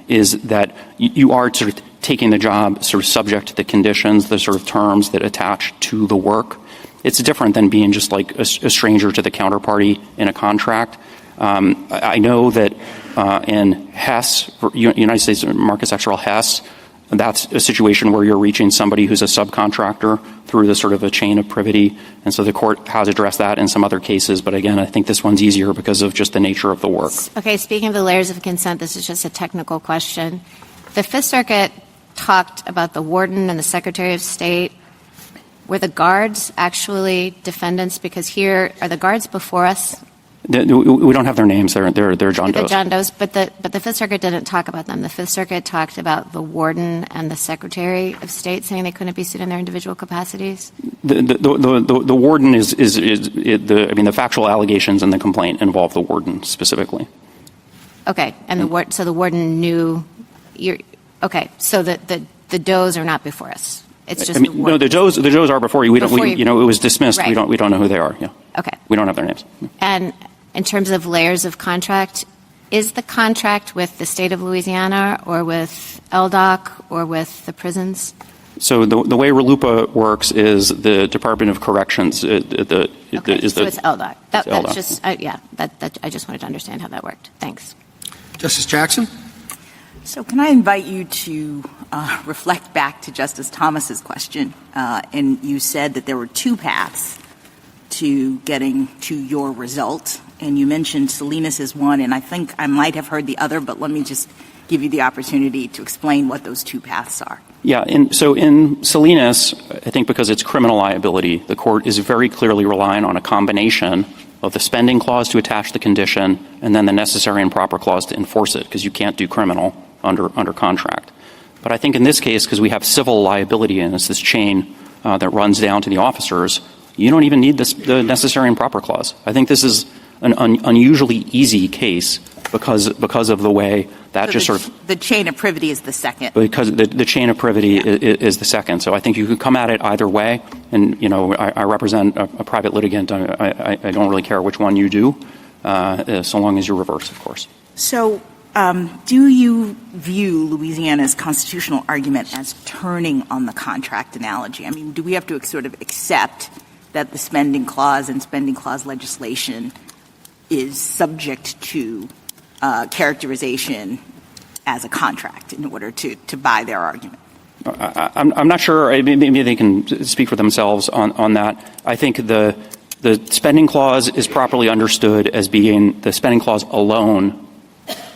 is that you are sort of taking the job sort of subject to the conditions, the sort of terms that attach to the work. It's different than being just like a stranger to the counterparty in a contract. I know that in Hess, United States Marcus Exerell Hess, that's a situation where you're reaching somebody who's a subcontractor through the sort of a chain of privity. And so the court has addressed that in some other cases. But again, I think this one's easier because of just the nature of the work. Okay, speaking of the layers of consent, this is just a technical question. The Fifth Circuit talked about the warden and the Secretary of State. Were the guards actually defendants? Because here, are the guards before us? We don't have their names. They're John Does. The John Does, but the Fifth Circuit didn't talk about them. The Fifth Circuit talked about the warden and the Secretary of State, saying they couldn't be sued in their individual capacities. The warden is the factual allegations in the complaint involve the warden specifically. Okay, and so the warden knew. Okay, so the does are not before us. It's just no, the does are before you. We don't. It was dismissed. Right. We don't know who they are. Yeah. Okay. We don't have their names. And in terms of layers of contract, is the contract with the state of Louisiana or with LDOC or with the prisons? So the way RLUIPA works is the Department of Corrections. So it's LDOC. That's LDOC. just that I just wanted to understand how that worked. Thanks. Justice Jackson? So can I invite you to reflect back to Justice Thomas's question? And you said that there were two paths to getting to your result. And you mentioned Salinas is one, and I think I might have heard the other, but let me just give you the opportunity to explain what those two paths are. Yeah, so in Salinas, I think because it's criminal liability, the court is very clearly relying on a combination of the spending clause to attach the condition and then the necessary and proper clause to enforce it, because you can't do criminal under contract. But I think in this case, because we have civil liability and it's this chain that runs down to the officers, you don't even need the necessary and proper clause. I think this is an unusually easy case because of the way that So the chain of privity is the second. Because the chain of privity is the second. So I think you could come at it either way. And, I represent a private litigant. I don't really care which one you do, so long as you reverse, of course. So do you view Louisiana's constitutional argument as turning on the contract analogy? I mean, do we have to sort of accept that the spending clause and spending clause legislation is subject to characterization as a contract in order to buy their argument? I'm not sure. Maybe they can speak for themselves on that. I think the spending clause is properly understood as being the spending clause alone.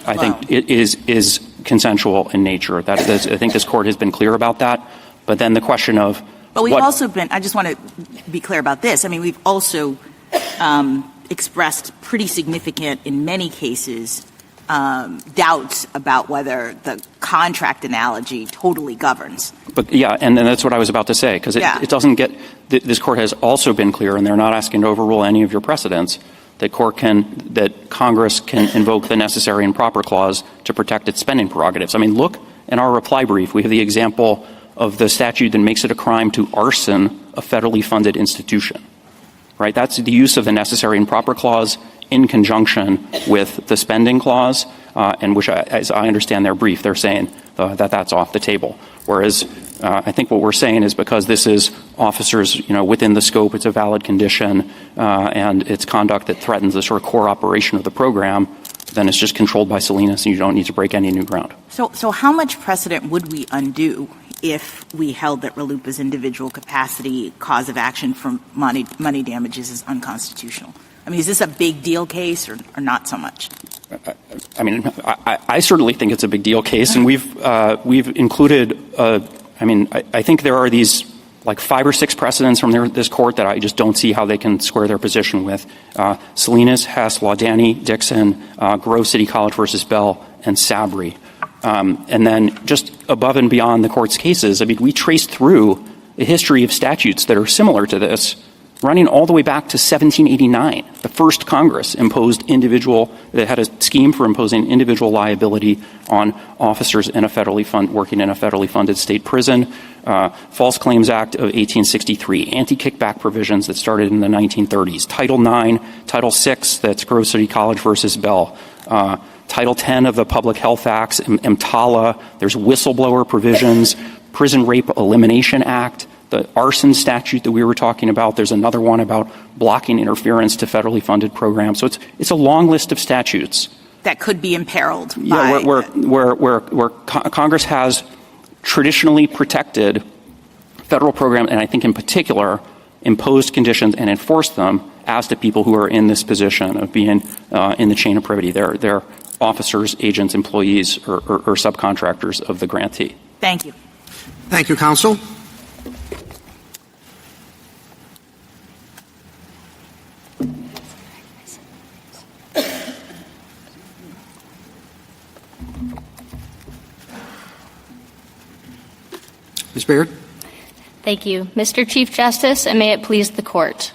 I think it is consensual in nature. I think this court has been clear about that. But then the question of But we've also been, I just want to be clear about this. I mean, we've also expressed pretty significant, in many cases, doubts about whether the contract analogy totally governs. But yeah, and that's what I was about to say, because it doesn't get – this court has also been clear, and they're not asking to overrule any of your precedents, that Congress can invoke the necessary and proper clause to protect its spending prerogatives. I mean, look in our reply brief. We have the example of the statute that makes it a crime to arson a federally funded institution. Right? That's the use of the necessary and proper clause in conjunction with the spending clause, and which, as I understand their brief, they're saying that that's off the table. Whereas I think what we're saying is because this is officers, within the scope, it's a valid condition, and it's conduct that threatens the sort of core operation of the program, then it's just controlled by Salinas, and you don't need to break any new ground. So how much precedent would we undo if we held that RLUIPA's individual capacity cause of action for money damages is unconstitutional? I mean, is this a big deal case or not so much? I mean, I certainly think it's a big deal case, and we've included. I think there are these like 5 or 6 precedents from this court that I just don't see how they can square their position with. Salinas, Hess, Laudani, Dixon, Grove City College versus Bell, and Sabry. And then just above and beyond the court's cases, I mean, we traced through a history of statutes that are similar to this, running all the way back to 1789. The first Congress that had a scheme for imposing individual liability on officers in working in a federally funded state prison. False Claims Act of 1863, anti-kickback provisions that started in the 1930s. Title IX, Title VI, that's Grove City College versus Bell. Title X of the Public Health Acts, EMTALA. There's whistleblower provisions, Prison Rape Elimination Act, the arson statute that we were talking about. There's another one about blocking interference to federally funded programs. So it's a long list of statutes that could be imperiled. Yeah, where Congress has traditionally protected federal programs, and I think in particular imposed conditions and enforced them as to people who are in this position of being in the chain of privity. They're officers, agents, employees, or subcontractors of the grantee. Thank you. Thank you, counsel. Ms. Baird. Thank you. Mr. Chief Justice, and may it please the Court.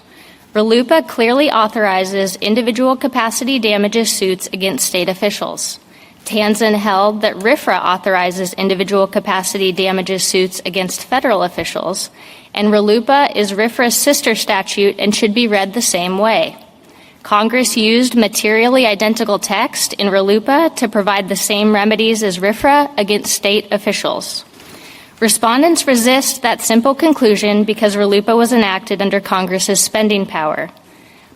RLUIPA clearly authorizes individual capacity damages suits against state officials. Tanzen held that RFRA authorizes individual capacity damages suits against federal officials, and RLUIPA is RFRA's sister statute and should be read the same way. Congress used materially identical text in RLUIPA to provide the same remedies as RFRA against state officials. Respondents resist that simple conclusion because RLUIPA was enacted under Congress's spending power.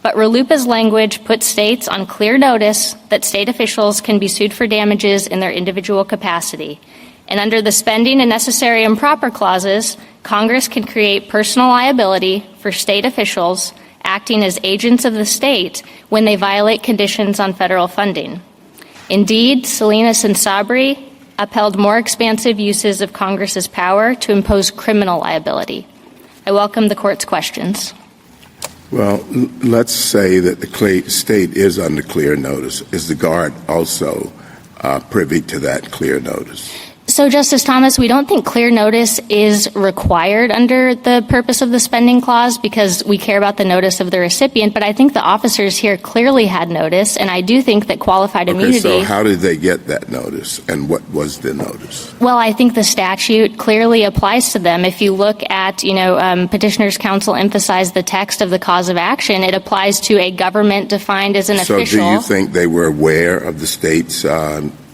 But RLUIPA's language puts states on clear notice that state officials can be sued for damages in their individual capacity. And under the spending and necessary and proper clauses, Congress can create personal liability for state officials acting as agents of the state when they violate conditions on federal funding. Indeed, Salinas and Sabri upheld more expansive uses of Congress's power to impose criminal liability. I welcome the Court's questions. Well, let's say that the state is under clear notice. Is the Guard also privy to that clear notice? So, Justice Thomas, we don't think clear notice is required under the purpose of the spending clause because we care about the notice of the recipient, but I think the officers here clearly had notice, and I do think that qualified immunity... Okay, so how did they get that notice, and what was the notice? Well, I think the statute clearly applies to them. If you look at, Petitioner's Counsel emphasized the text of the cause of action, it applies to a government defined as an official... So do you think they were aware of the state's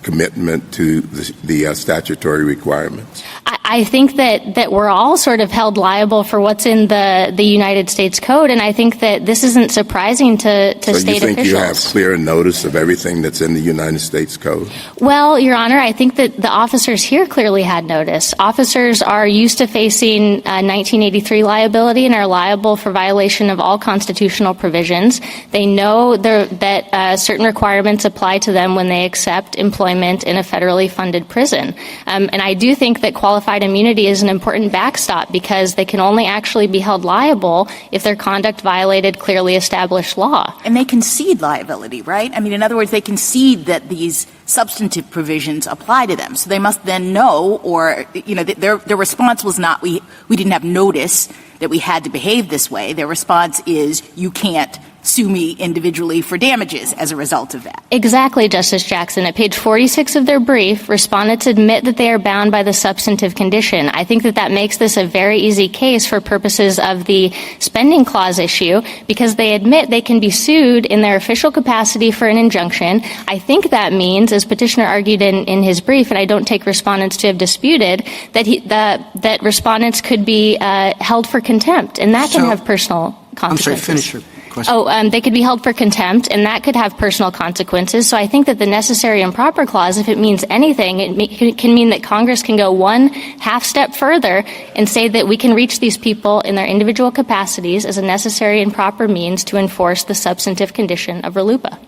commitment to the statutory requirements? I think that we're all sort of held liable for what's in the United States Code, and I think that this isn't surprising to state officials. So you think you have clear notice of everything that's in the United States Code? Well, Your Honor, I think that the officers here clearly had notice. Officers are used to facing 1983 liability and are liable for violation of all constitutional provisions. They know that certain requirements apply to them when they accept employment in a federally funded prison. And I do think that qualified immunity is an important backstop because they can only actually be held liable if their conduct violated clearly established law. And they concede liability, right? I mean, in other words, they concede that these substantive provisions apply to them. So they must then know, or, their response was not, we didn't have notice that we had to behave this way. Their response is, you can't sue me individually for damages as a result of that. Exactly, Justice Jackson. At page 46 of their brief, respondents admit that they are bound by the substantive condition. I think that makes this a very easy case for purposes of the spending clause issue because they admit they can be sued in their official capacity for an injunction. I think that means, as Petitioner argued in his brief, and I don't take respondents to have disputed, that respondents could be held for contempt, and that can have personal consequences. I'm sorry, finish your question. They could be held for contempt, and that could have personal consequences. So I think that the necessary and proper clause, if it means anything, it can mean that Congress can go one half step further and say that we can reach these people in their individual capacities as a necessary and proper means to enforce the substantive condition of RLUIPA.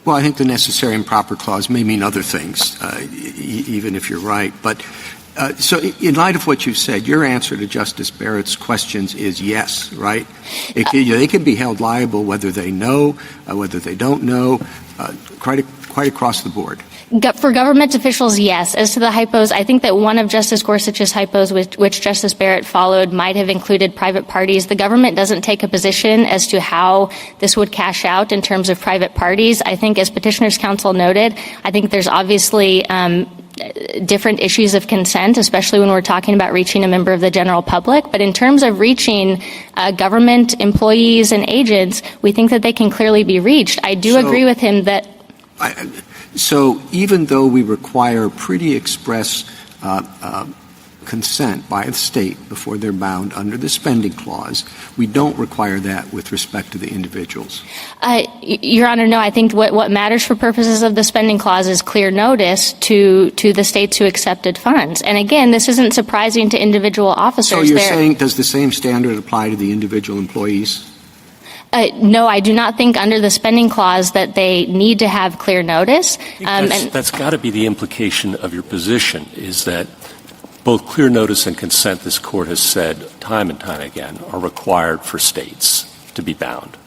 Well, I think the necessary and proper clause may mean other things, even if you're right. But so in light of what you said, your answer to Justice Barrett's questions is yes, right? They can be held liable whether they know, whether they don't know, quite across the board. For government officials, yes. As to the hypos, I think that one of Justice Gorsuch's hypos, which Justice Barrett followed, might have included private parties. The government doesn't take a position as to how this would cash out in terms of private parties. I think, as Petitioner's Counsel noted, I think there's obviously different issues of consent, especially when we're talking about reaching a member of the general public. But in terms of reaching government employees and agents, we think that they can clearly be reached. I do agree with him that... So even though we require pretty express consent by the state before they're bound under the spending clause, we don't require that with respect to the individuals. Your Honor, no. I think what matters for purposes of the spending clause is clear notice to the states who accepted funds. And again, this isn't surprising to individual officers. So you're saying, does the same standard apply to the individual employees? No, I do not think under the spending clause that they need to have clear notice. That's got to be the implication of your position, is that both clear notice and consent, this Court has said time and time again, are required for states to be bound.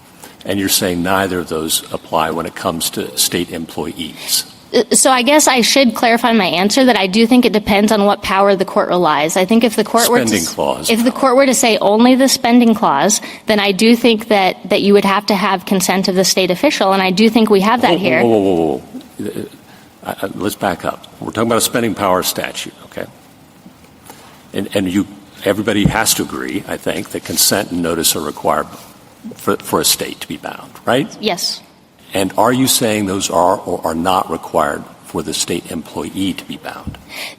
And you're saying neither of those apply when it comes to state employees. So I guess I should clarify my answer that I do think it depends on what power the Court relies. I think if the Court were to say only the spending clause, then I do think that you would have to have consent of the state official, and I do think we have that here. let's back up. We're talking about a spending power statute, okay? And everybody has to agree, I think, that consent and notice are required for a state to be bound, right? Yes. And are you saying those are or are not required for the state employee to be bound?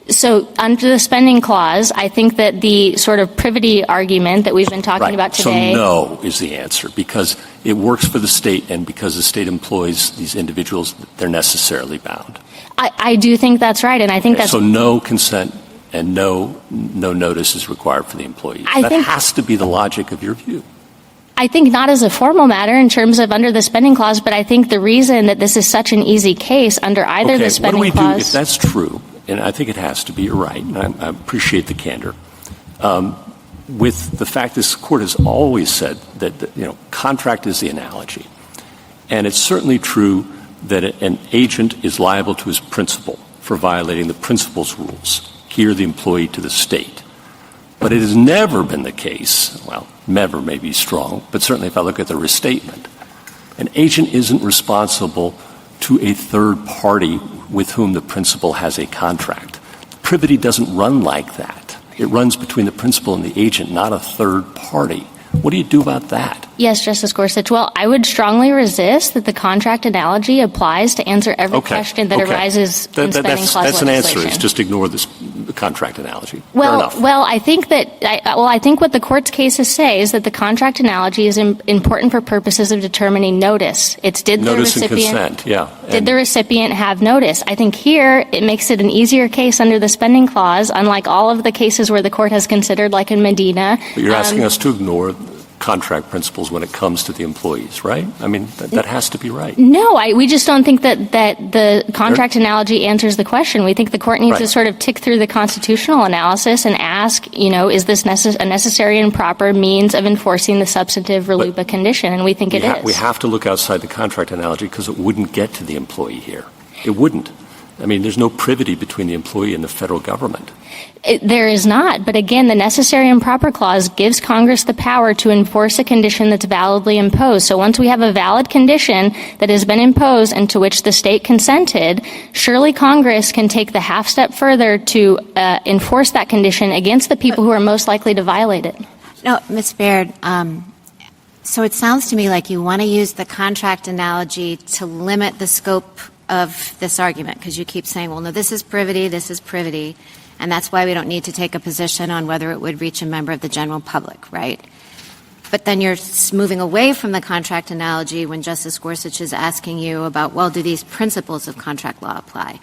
So under the spending clause, I think that the sort of privity argument that we've been talking about today. So no is the answer, because it works for the state, and because the state employs these individuals, they're necessarily bound. I do think that's right, and I think that's... So no consent and no notice is required for the employee. That has to be the logic of your view. I think not as a formal matter in terms of under the spending clause, but I think the reason that this is such an easy case under either the spending clause... What do we do if that's true? And I think it has to be, you're right, and I appreciate the candor. With the fact this Court has always said that, contract is the analogy. And it's certainly true that an agent is liable to his principal for violating the principal's rules, here the employee to the state. But it has never been the case, well, never may be strong, but certainly if I look at the restatement, an agent isn't responsible to a third party with whom the principal has a contract. Privity doesn't run like that. It runs between the principal and the agent, not a third party. What do you do about that? Yes, Justice Gorsuch. Well, I would strongly resist that the contract analogy applies to answer every question that arises in spending clause That's an legislation. answer. It's just ignore this contract analogy. Well, Fair enough. well, I think what the Court's cases say is that the contract analogy is important for purposes of determining notice. It's did notice the recipient and consent, yeah. Did the recipient have notice? I think here it makes it an easier case under the spending clause, unlike all of the cases where the Court has considered, like in Medina. But you're asking us to ignore contract principles when it comes to the employees, right? I mean, that has to be right. No, we just don't think that the contract analogy answers the question. We think the Court needs to sort of tick through the constitutional analysis and ask, is this a necessary and proper means of enforcing the substantive RLUIPA condition? And we think it is. We have to look outside the contract analogy because it wouldn't get to the employee here. It wouldn't. I mean, there's no privity between the employee and the federal government. There is not. But again, the necessary and proper clause gives Congress the power to enforce a condition that's validly imposed. So once we have a valid condition that has been imposed and to which the state consented, surely Congress can take the half step further to enforce that condition against the people who are most likely to violate it. No, Ms. Baird, so it sounds to me like you want to use the contract analogy to limit the scope of this argument, because you keep saying, well, no, this is privity, and that's why we don't need to take a position on whether it would reach a member of the general public, right? But then you're moving away from the contract analogy when Justice Gorsuch is asking you about, well, do these principles of contract law apply?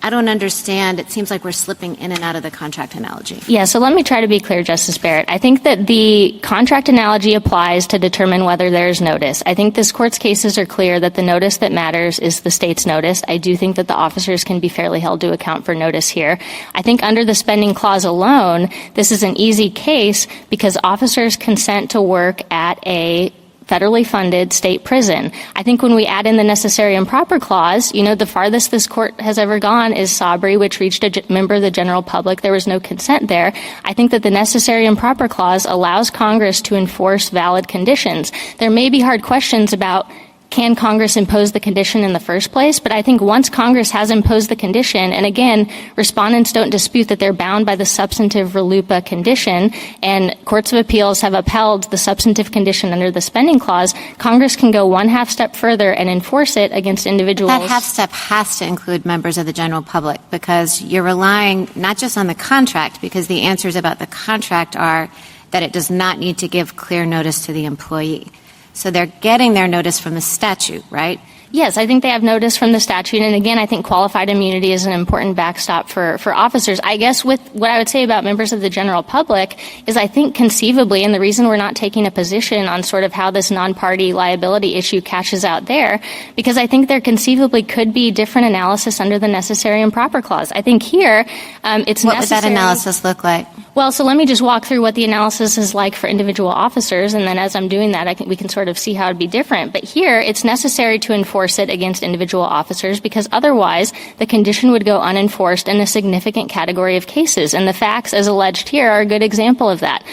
I don't understand. It seems like we're slipping in and out of the contract analogy. Yeah, so let me try to be clear, Justice Barrett. I think that the contract analogy applies to determine whether there's notice. I think this Court's cases are clear that the notice that matters is the state's notice. I do think that the officers can be fairly held to account for notice here. I think under the spending clause alone, this is an easy case because officers consent to work at a federally funded state prison. I think when we add in the necessary and proper clause, the farthest this Court has ever gone is Sabry, which reached a member of the general public. There was no consent there. I think that the necessary and proper clause allows Congress to enforce valid conditions. There may be hard questions about can Congress impose the condition in the first place? But I think once Congress has imposed the condition, and again, respondents don't dispute that they're bound by the substantive RLUIPA condition, and courts of appeals have upheld the substantive condition under the spending clause, Congress can go one half step further and enforce it against individuals. That half step has to include members of the general public because you're relying not just on the contract, because the answers about the contract are that it does not need to give clear notice to the employee. So they're getting their notice from the statute, right? Yes, I think they have notice from the statute. And again, I think qualified immunity is an important backstop for officers. I guess with what I would say about members of the general public is I think conceivably, and the reason we're not taking a position on sort of how this non-party liability issue cashes out there, because I think there conceivably could be different analysis under the necessary and proper clause. I think here it's necessary. What would that analysis look like? Well, so let me just walk through what the analysis is like for individual officers, and then as I'm doing that, we can sort of see how it would be different. But here, it's necessary to enforce it against individual officers because otherwise the condition would go unenforced in a significant category of cases. And the facts, as alleged here, are a good example of that.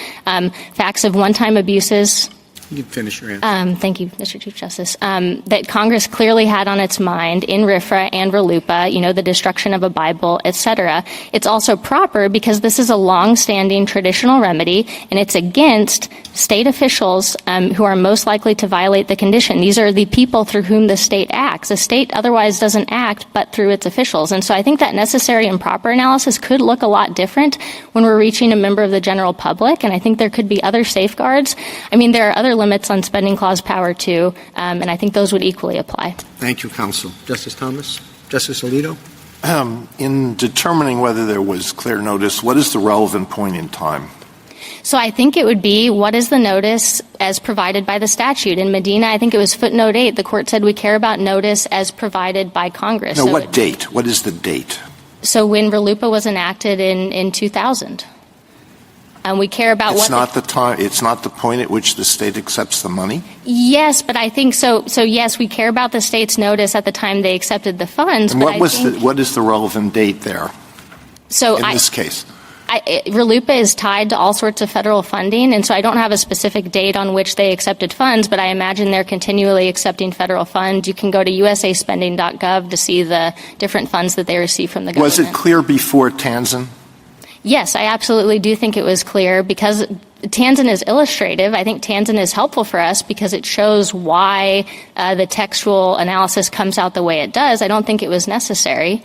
Facts of one-time abuses You can finish your answer. Thank you, Mr. Chief Justice. That Congress clearly had on its mind in RFRA and RLUIPA, the destruction of a Bible, et cetera. It's also proper because this is a long-standing traditional remedy, and it's against state officials who are most likely to violate the condition. These are the people through whom the state acts. The state otherwise doesn't act but through its officials. And so I think that necessary and proper analysis could look a lot different when we're reaching a member of the general public, and I think there could be other safeguards. I mean, there are other limits on spending clause power, too, and I think those would equally apply. Thank you, counsel. Justice Thomas? Justice Alito? In determining whether there was clear notice, what is the relevant point in time? So I think it would be, what is the notice as provided by the statute? In Medina, I think it was footnote 8. The court said we care about notice as provided by Congress. No, what date? What is the date? So when RLUIPA was enacted in 2000. And we care about it's not the time. It's not the point at which the state accepts the money. Yes, but I think so. So yes, we care about the state's notice at the time they accepted the funds. And what is the relevant date there? So in this case, RLUIPA is tied to all sorts of federal funding, and so I don't have a specific date on which they accepted funds, but I imagine they're continually accepting federal funds. You can go to usaspending.gov to see the different funds that they receive from the government. Was it clear before Tanzan? Yes, I absolutely do think it was clear because Tanzan is illustrative. I think Tanzan is helpful for us because it shows why the textual analysis comes out the way it does. I don't think it was necessary.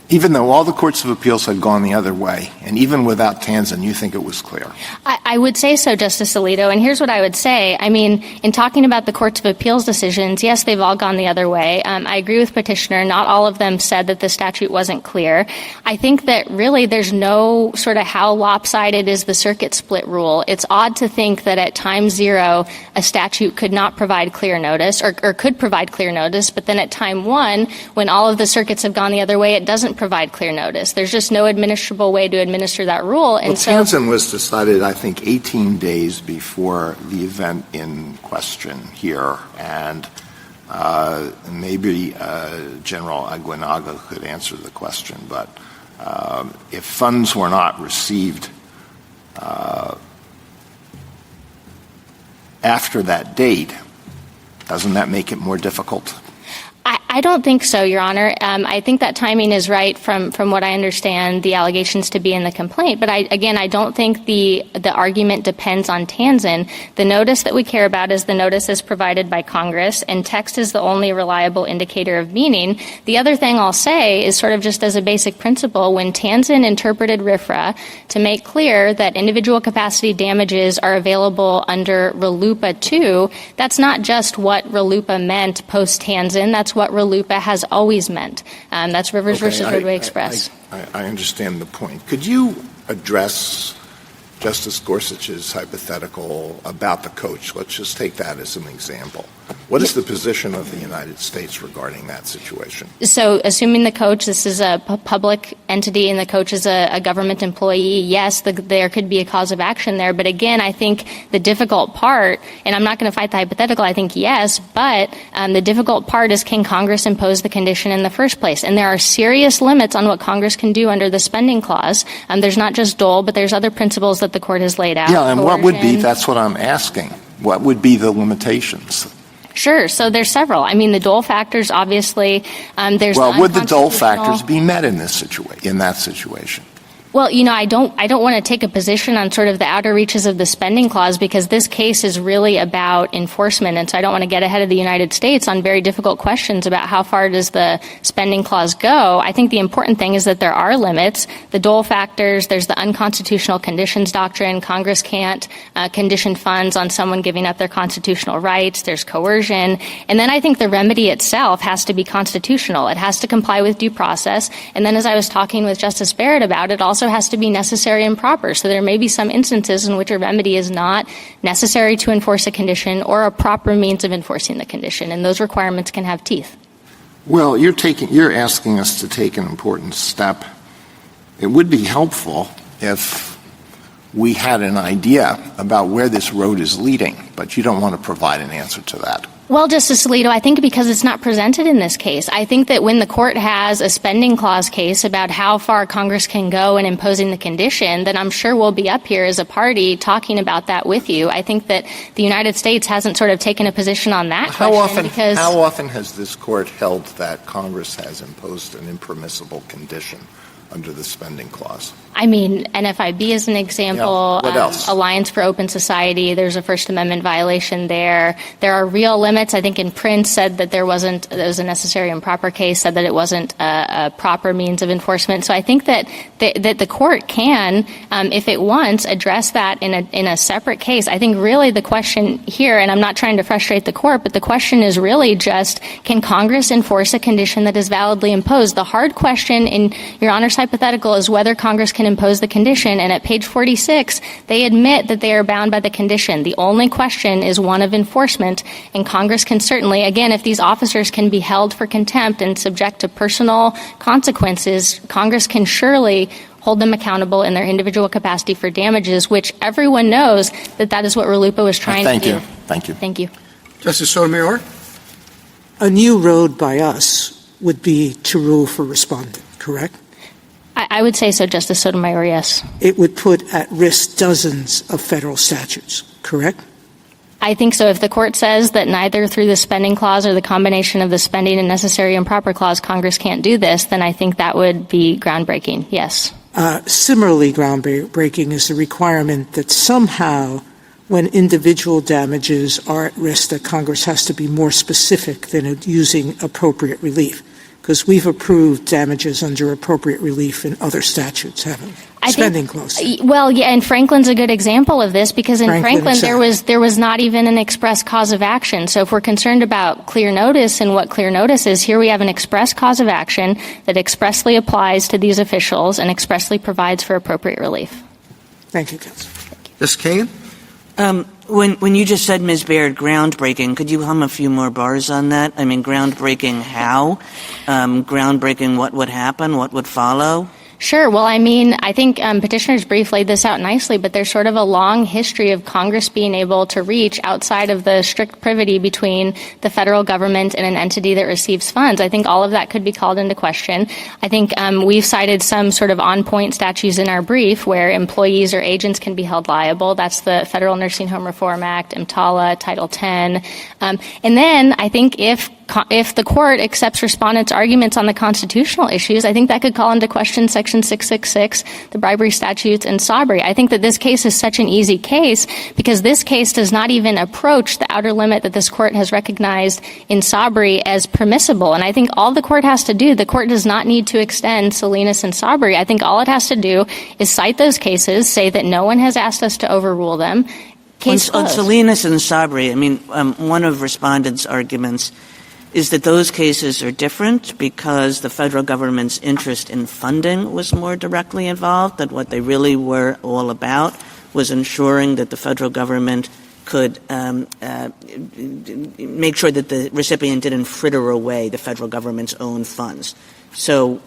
Even though all the courts of appeals had gone the other way, and even without Tanzan, you think it was clear? I would say so, Justice Alito, and here's what I would say. I mean, in talking about the courts of appeals decisions, yes, they've all gone the other way. I agree with Petitioner. Not all of them said that the statute wasn't clear. I think that really there's no sort of how lopsided is the circuit split rule. It's odd to think that at time zero, a statute could not provide clear notice or could provide clear notice, but then at time one, when all of the circuits have gone the other way, it doesn't provide clear notice. There's just no administrable way to administer that rule. And Tanzan was decided, I think, 18 days before the event in question here, and maybe General Aguinaga could answer the question, but if funds were not received after that date, doesn't that make it more difficult? I don't think so, Your Honor. I think that timing is right from what I understand the allegations to be in the complaint. But I don't think the argument depends on Tanzan. The notice that we care about is the notice as provided by Congress, and text is the only reliable indicator of meaning. The other thing I'll say is sort of just as a basic principle, when Tanzan interpreted RFRA to make clear that individual capacity damages are available under RLUIPA 2, that's not just what RLUIPA meant post-Tanzan. That's what RLUIPA has always meant. That's Rivers versus Roadway Express. I understand the point. Could you address Justice Gorsuch's hypothetical about the coach? Let's just take that as an example. What is the position of the United States regarding that situation? So assuming the coach, this is a public entity and the coach is a government employee, yes, there could be a cause of action there. But again, I think the difficult part, and I'm not going to fight the hypothetical, I think yes, but the difficult part is can Congress impose the condition in the first place? And there are serious limits on what Congress can do under the spending clause. There's not just dole, but there's other principles that the court has laid out. Yeah, and what would be, that's what I'm asking, what would be the limitations? Sure. So there's several. I mean, the dole factors, obviously, there's well, would the dole factors be met in that situation? Well, I don't want to take a position on sort of the outer reaches of the spending clause because this case is really about enforcement. And so I don't want to get ahead of the United States on very difficult questions about how far does the spending clause go. I think the important thing is that there are limits. The dole factors, there's the unconstitutional conditions doctrine. Congress can't condition funds on someone giving up their constitutional rights. There's coercion. And then I think the remedy itself has to be constitutional. It has to comply with due process. And then as I was talking with Justice Barrett about it, also has to be necessary and proper. So there may be some instances in which a remedy is not necessary to enforce a condition or a proper means of enforcing the condition, and those requirements can have teeth. Well, you're asking us to take an important step. It would be helpful if we had an idea about where this road is leading, but you don't want to provide an answer to that. Well, Justice Alito, I think because it's not presented in this case. I think that when the court has a spending clause case about how far Congress can go in imposing the condition, then I'm sure we'll be up here as a party talking about that with you. I think that the United States hasn't sort of taken a position on that How often has this court held that Congress has imposed an impermissible condition under the spending clause? I mean, NFIB is an example. Yeah. What else? Alliance for Open Society, there's a First Amendment violation there. There are real limits. I think in Prince said that there was a necessary and proper case, said that it wasn't a proper means of enforcement. So I think that the court can, if it wants, address that in a separate case. I think really the question here, and I'm not trying to frustrate the court, but the question is really just, can Congress enforce a condition that is validly imposed? The hard question in Your Honor's hypothetical is whether Congress can impose the condition, and at page 46, they admit that they are bound by the condition. The only question is one of enforcement, and Congress can certainly, again, if these officers can be held for contempt and subject to personal consequences, Congress can surely hold them accountable in their individual capacity for damages, which everyone knows that is what RLUIPA was trying to do. Thank you. Thank you. Justice Sotomayor? A new road by us would be to rule for respondent, correct? I would say so, Justice Sotomayor, yes. It would put at risk dozens of federal statutes, correct? I think so. If the court says that neither through the spending clause or the combination of the spending and necessary and proper clause Congress can't do this, then I think that would be groundbreaking, yes. Similarly groundbreaking is the requirement that somehow when individual damages are at risk that Congress has to be more specific than using appropriate relief. Because we've approved damages under appropriate relief in other statutes, haven't we? Spending clause. Well, yeah, and Franklin's a good example of this because in Franklin there was not even an express cause of action. So if we're concerned about clear notice and what clear notice is, here we have an express cause of action that expressly applies to these officials and expressly provides for appropriate relief. Thank you, counsel. Justice Kagan? When you just said, Ms. Baird, groundbreaking, could you hum a few more bars on that? I mean, groundbreaking how? Groundbreaking what would happen? What would follow? Sure. Well, I mean, I think Petitioner's brief laid this out nicely, but there's sort of a long history of Congress being able to reach outside of the strict privity between the federal government and an entity that receives funds. I think all of that could be called into question. I think we've cited some sort of on-point statutes in our brief where employees or agents can be held liable. That's the Federal Nursing Home Reform Act, EMTALA, Title X. And then I think if the court accepts respondents' arguments on the constitutional issues, I think that could call into question Section 666, the bribery statutes, and Sabri. I think that this case is such an easy case because this case does not even approach the outer limit that this court has recognized in Sabri as permissible. And I think all the court has to do, the court does not need to extend Salinas and Sabri. I think all it has to do is cite those cases, say that no one has asked us to overrule them. Case on Salinas and Sabri, I mean, one of respondents' arguments is that those cases are different because the federal government's interest in funding was more directly involved, that what they really were all about was ensuring that the federal government could make sure that the recipient didn't fritter away the federal government's own funds. So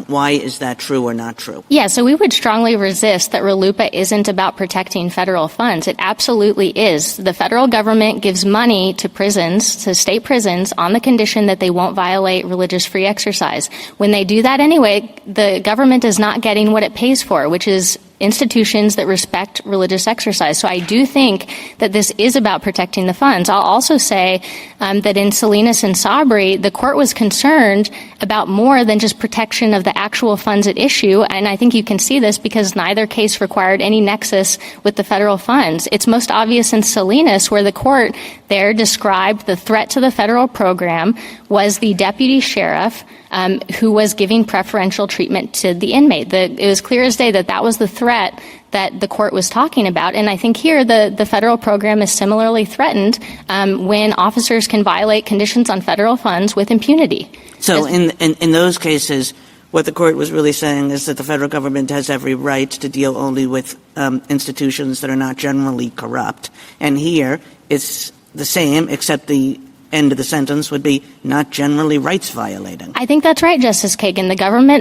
why is that true or not true? Yeah, so we would strongly resist that RLUIPA isn't about protecting federal funds. It absolutely is. The federal government gives money to prisons, to state prisons, on the condition that they won't violate religious free exercise. When they do that anyway, the government is not getting what it pays for, which is institutions that respect religious exercise. So I do think that this is about protecting the funds. I'll also say that in Salinas and Sabri, the court was concerned about more than just protection of the actual funds at issue, and I think you can see this because neither case required any nexus with the federal funds. It's most obvious in Salinas, where the court there described the threat to the federal program was the deputy sheriff who was giving preferential treatment to the inmate. It was clear as day that was the threat that the court was talking about. And I think here the federal program is similarly threatened when officers can violate conditions on federal funds with impunity. So in those cases, what the court was really saying is that the federal government has every right to deal only with institutions that are not generally corrupt. And here it's the same, except the end of the sentence would be not generally rights violating. I think that's right, Justice Kagan.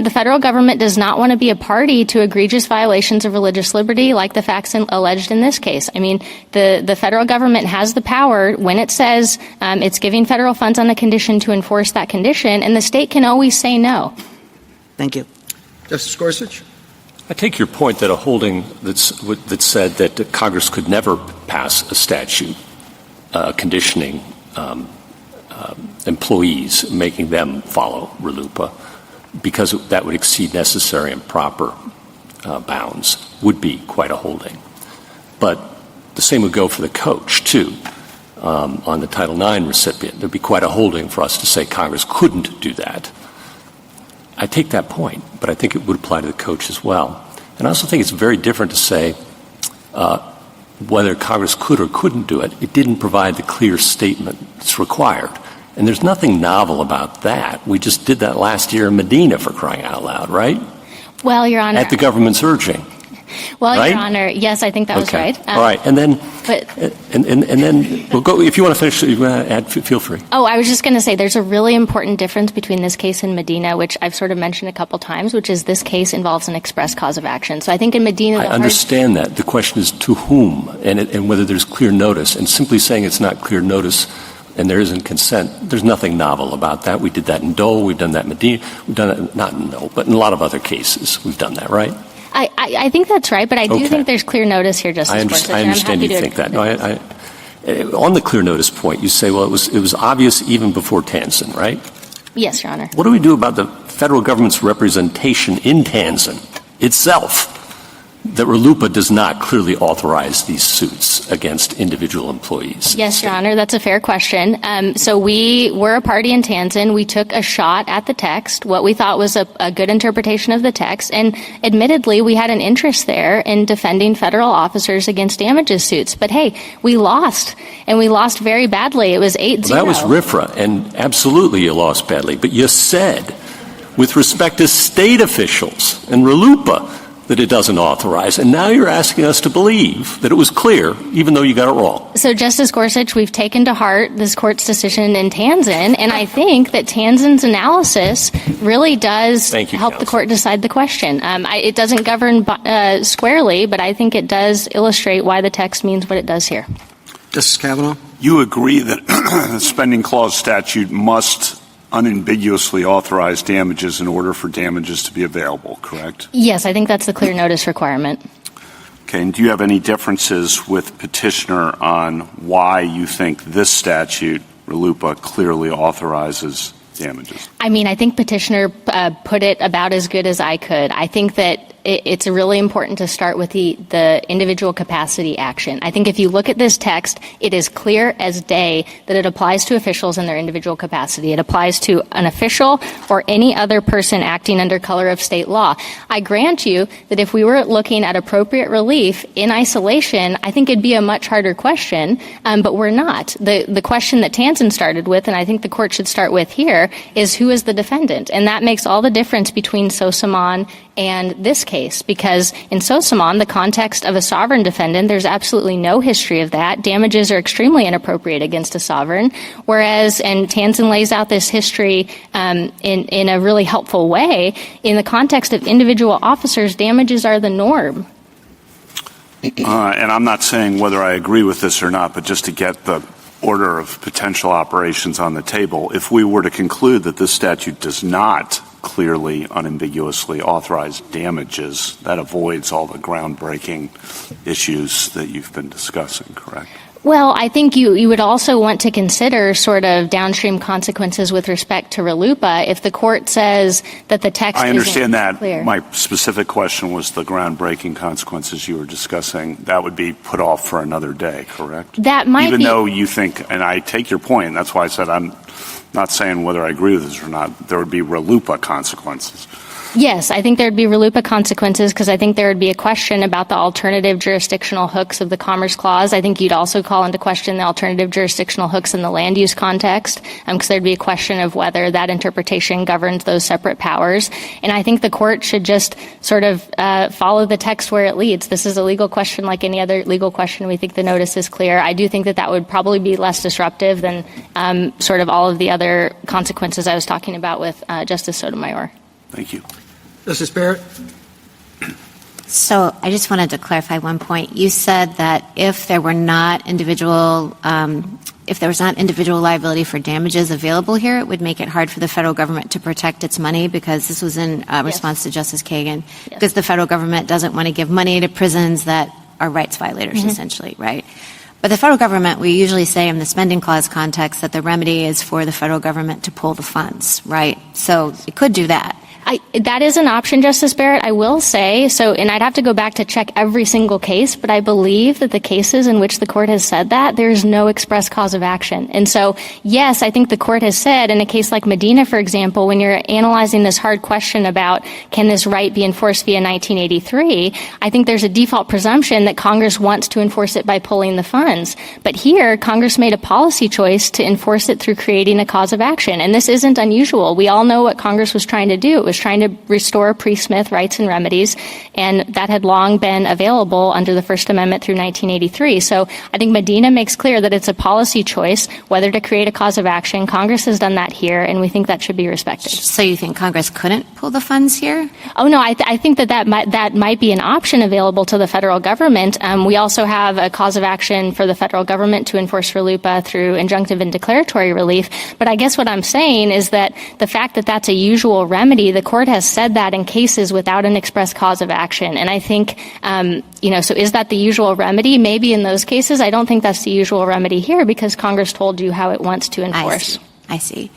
The federal government does not want to be a party to egregious violations of religious liberty like the facts alleged in this case. I mean, the federal government has the power when it says it's giving federal funds on a condition to enforce that condition, and the state can always say no. Thank you. Justice Gorsuch? I take your point that a holding that said that Congress could never pass a statute conditioning employees, making them follow RLUIPA, because that would exceed necessary and proper bounds, would be quite a holding. But the same would go for the coach, too, on the Title IX recipient. There would be quite a holding for us to say Congress couldn't do that. I take that point, but I think it would apply to the coach as well. And I also think it's very different to say whether Congress could or couldn't do it. It didn't provide the clear statement that's required. And there's nothing novel about that. We just did that last year in Medina, for crying out loud, right? Well, Your Honor. At the government's urging. Well, right? Your Honor, yes, I think that was right. All right, and then, and then, well, go if you want to finish. You want to add? Feel free. Oh, I was just going to say there's a really important difference between this case and Medina, which I've sort of mentioned a couple times, which is this case involves an express cause of action. So I think in Medina, I understand that. The question is to whom, and whether there's clear notice. And simply saying it's not clear notice and there isn't consent, there's nothing novel about that. We did that in Dole. We've done that in Medina. We've done it not in Dole, but in a lot of other cases we've done that, right? I think that's right, but I do think there's clear notice here, Justice Gorsuch. I understand you think that. No, on the clear notice point, you say, well, it was obvious even before Tanzen, right? Yes, Your Honor. What do we do about the federal government's representation in Tanzen itself that RLUIPA does not clearly authorize these suits against individual employees? Yes, Your Honor, that's a fair question. So we were a party in Tanzen. We took a shot at the text, what we thought was a good interpretation of the text, and admittedly, we had an interest there in defending federal officers against damages suits. But hey, we lost, and we lost very badly. It was 8-0. Well, that was RFRA, and absolutely you lost badly. But you said, with respect to state officials and RLUIPA, that it doesn't authorize. And now you're asking us to believe that it was clear, even though you got it wrong. So, Justice Gorsuch, we've taken to heart this court's decision in Tanzen, and I think that Tanzen's analysis really does help the court decide the question. It doesn't govern squarely, but I think it does illustrate why the text means what it does here. Justice Kavanaugh? You agree that the spending clause statute must unambiguously authorize damages in order for damages to be available, correct? Yes, I think that's the clear notice requirement. Okay, and do you have any differences with petitioner on why you think this statute, RLUIPA, clearly authorizes damages? I mean, I think petitioner put it about as good as I could. I think that it's really important to start with the individual capacity action. I think if you look at this text, it is clear as day that it applies to officials in their individual capacity. It applies to an official or any other person acting under color of state law. I grant you that if we were looking at appropriate relief in isolation, I think it'd be a much harder question, but we're not. The question that Tanzen started with, and I think the court should start with here, is who is the defendant? And that makes all the difference between Sosamon and this case, because in Sosamon, the context of a sovereign defendant, there's absolutely no history of that. Damages are extremely inappropriate against a sovereign, whereas, and Tanzen lays out this history in a really helpful way, in the context of individual officers, damages are the norm. And I'm not saying whether I agree with this or not, but just to get the order of potential operations on the table, if we were to conclude that this statute does not clearly, unambiguously authorize damages, that avoids all the groundbreaking issues that you've been discussing, correct? Well, I think you would also want to consider sort of downstream consequences with respect to RLUIPA if the court says that the text I understand that. Clear. My specific question was the groundbreaking consequences you were discussing. That would be put off for another day, correct? That might Even be. though you think, and I take your point, that's why I said I'm not saying whether I agree with this or not, there would be RLUIPA consequences. Yes, I think there would be RLUIPA consequences because I think there would be a question about the alternative jurisdictional hooks of the Commerce Clause. I think you'd also call into question the alternative jurisdictional hooks in the land use context because there'd be a question of whether that interpretation governs those separate powers. And I think the court should just sort of follow the text where it leads. This is a legal question like any other legal question. We think the notice is clear. I do think that that would probably be less disruptive than sort of all of the other consequences I was talking about with Justice Sotomayor. Thank you. Justice Barrett? So I just wanted to clarify one point. You said that if there was not individual liability for damages available here, it would make it hard for the federal government to protect its money, because this was in response to Justice Kagan, because the federal government doesn't want to give money to prisons that are rights violators, essentially, right? But the federal government, we usually say in the spending clause context that the remedy is for the federal government to pull the funds, right? So it could do that. That is an option, Justice Barrett, I will say. So, and I'd have to go back to check every single case, but I believe that the cases in which the court has said that, there's no express cause of action. And so, yes, I think the court has said in a case like Medina, for example, when you're analyzing this hard question about can this right be enforced via 1983, I think there's a default presumption that Congress wants to enforce it by pulling the funds. But here, Congress made a policy choice to enforce it through creating a cause of action. And this isn't unusual. We all know what Congress was trying to do. It was trying to restore pre-Smith rights and remedies, and that had long been available under the First Amendment through 1983. So I think Medina makes clear that it's a policy choice whether to create a cause of action. Congress has done that here, and we think that should be respected. So you think Congress couldn't pull the funds here? Oh, no, I think that might be an option available to the federal government. We also have a cause of action for the federal government to enforce RLUIPA through injunctive and declaratory relief. But I guess what I'm saying is that the fact that that's a usual remedy, the court has said that in cases without an express cause of action. And I think, so is that the usual remedy? Maybe in those cases. I don't think that's the usual remedy here because Congress told you how it wants to enforce. I see.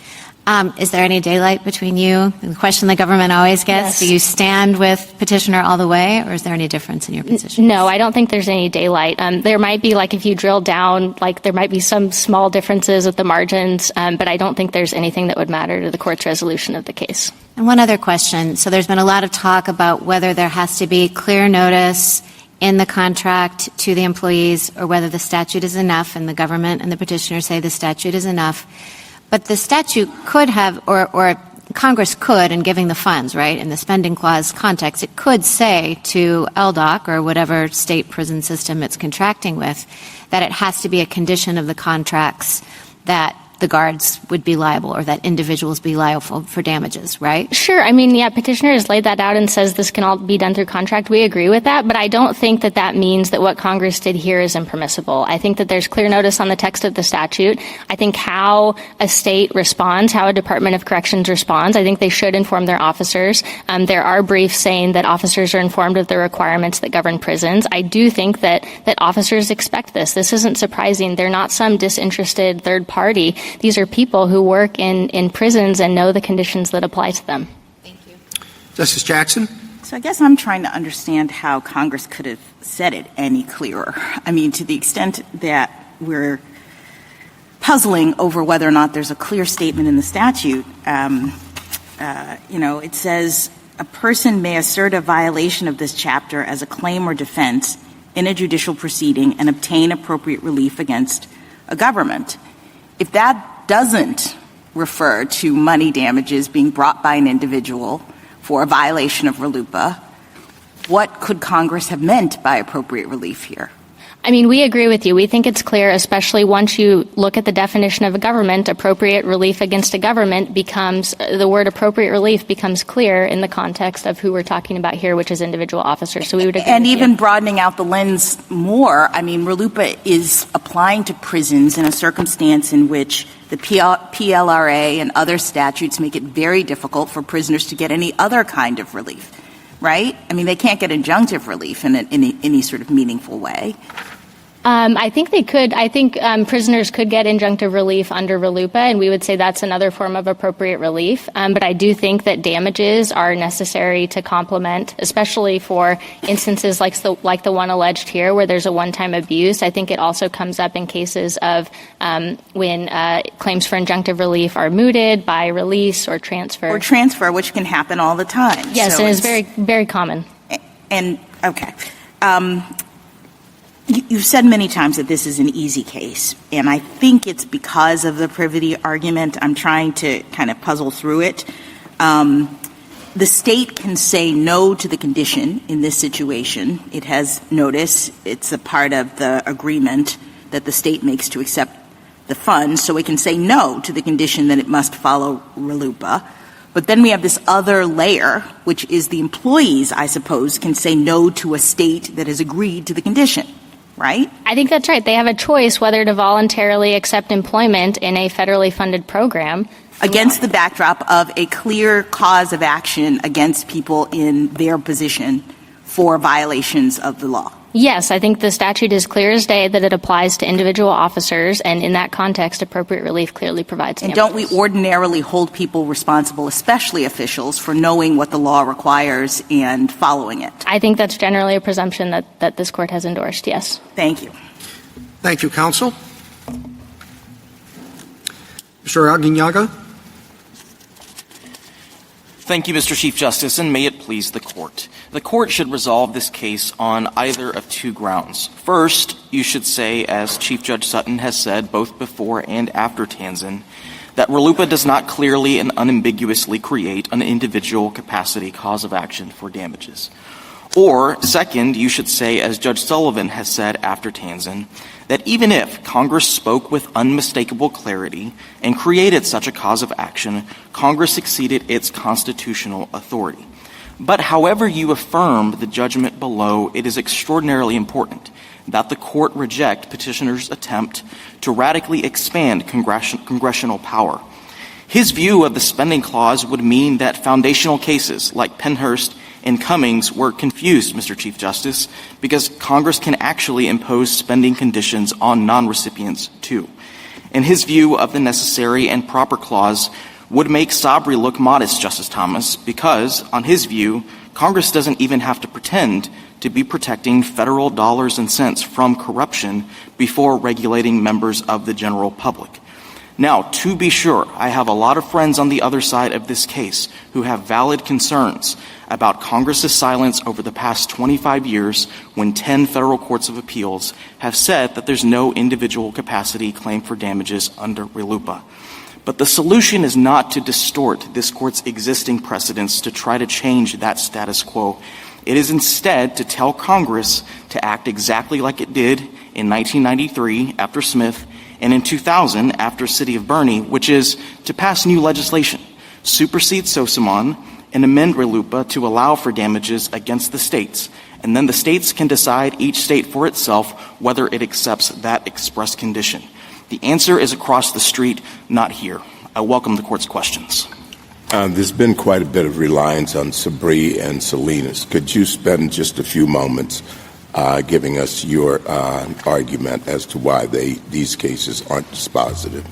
Is there any daylight between you? The question the government always gets, do you stand with petitioner all the way, or is there any difference in your position? No, I don't think there's any daylight. There might be, if you drill down, there might be some small differences at the margins, but I don't think there's anything that would matter to the court's resolution of the case. And one other question. So there's been a lot of talk about whether there has to be clear notice in the contract to the employees or whether the statute is enough, and the government and the petitioner say the statute is enough. But the statute could have, or Congress could, in giving the funds, right, in the spending clause context, it could say to LDOC or whatever state prison system it's contracting with that it has to be a condition of the contracts that the guards would be liable or that individuals be liable for damages, right? Sure. Petitioner has laid that out and says this can all be done through contract. We agree with that, but I don't think that that means that what Congress did here is impermissible. I think that there's clear notice on the text of the statute. I think how a state responds, how a Department of Corrections responds, I think they should inform their officers. There are briefs saying that officers are informed of the requirements that govern prisons. I do think that officers expect this. This isn't surprising. They're not some disinterested third party. These are people who work in prisons and know the conditions that apply to them. Thank you. Justice Jackson? So I guess I'm trying to understand how Congress could have said it any clearer. To the extent that we're puzzling over whether or not there's a clear statement in the statute, it says a person may assert a violation of this chapter as a claim or defense in a judicial proceeding and obtain appropriate relief against a government. If that doesn't refer to money damages being brought by an individual for a violation of RLUIPA, what could Congress have meant by appropriate relief here? We agree with you. We think it's clear, especially once you look at the definition of a government, appropriate relief against a government the word appropriate relief becomes clear in the context of who we're talking about here, which is individual officers. So we would agree. And even broadening out the lens more, RLUIPA is applying to prisons in a circumstance in which the PLRA and other statutes make it very difficult for prisoners to get any other kind of relief, right? They can't get injunctive relief in any sort of meaningful way. I think they could. I think prisoners could get injunctive relief under RLUIPA, and we would say that's another form of appropriate relief. But I do think that damages are necessary to complement, especially for instances like the one alleged here, where there's a one-time abuse. I think it also comes up in cases of when claims for injunctive relief are mooted by release or transfer. Or transfer, which can happen all the time. Yes, so and it's very, very common. And, okay. You've said many times that this is an easy case, and I think it's because of the privity argument. I'm trying to kind of puzzle through it. The state can say no to the condition in this situation. It has notice. It's a part of the agreement that the state makes to accept the funds, so it can say no to the condition that it must follow RLUIPA. But then we have this other layer, which is the employees, I suppose, can say no to a state that has agreed to the condition. Right? I think that's right. They have a choice whether to voluntarily accept employment in a federally funded program. Against the backdrop of a clear cause of action against people in their position for violations of the law. Yes, I think the statute is clear as day that it applies to individual officers, and in that context, appropriate relief clearly provides damages. And don't we ordinarily hold people responsible, especially officials, for knowing what the law requires and following it? I think that's generally a presumption that this court has endorsed, yes. Thank you. Thank you, counsel. Mr. Aguinaldo. Thank you, Mr. Chief Justice, and may it please the Court. The Court should resolve this case on either of two grounds. First, you should say, as Chief Judge Sutton has said both before and after Tanzan, that RLUIPA does not clearly and unambiguously create an individual capacity cause of action for damages. Or, second, you should say, as Judge Sullivan has said after Tanzan, that even if Congress spoke with unmistakable clarity and created such a cause of action, Congress exceeded its constitutional authority. But however you affirm the judgment below, it is extraordinarily important that the Court reject petitioner's attempt to radically expand congressional power. His view of the spending clause would mean that foundational cases like Pennhurst and Cummings were confused, Mr. Chief Justice, because Congress can actually impose spending conditions on non-recipients, too. And his view of the necessary and proper clause would make Sabri look modest, Justice Thomas, because, on his view, Congress doesn't even have to pretend to be protecting federal dollars and cents from corruption before regulating members of the general public. Now, to be sure, I have a lot of friends on the other side of this case who have valid concerns about Congress's silence over the past 25 years when 10 federal courts of appeals have said that there's no individual capacity claim for damages under RLUIPA. But the solution is not to distort this Court's existing precedents to try to change that status quo. It is instead to tell Congress to act exactly like it did in 1993 after Smith and in 2000 after City of Bernie, which is to pass new legislation, supersede Sosamon, and amend RLUIPA to allow for damages against the states. And then the states can decide, each state for itself, whether it accepts that express condition. The answer is across the street, not here. I welcome the Court's questions. There's been quite a bit of reliance on Sabri and Salinas. Could you spend just a few moments giving us your argument as to why these cases aren't dispositive?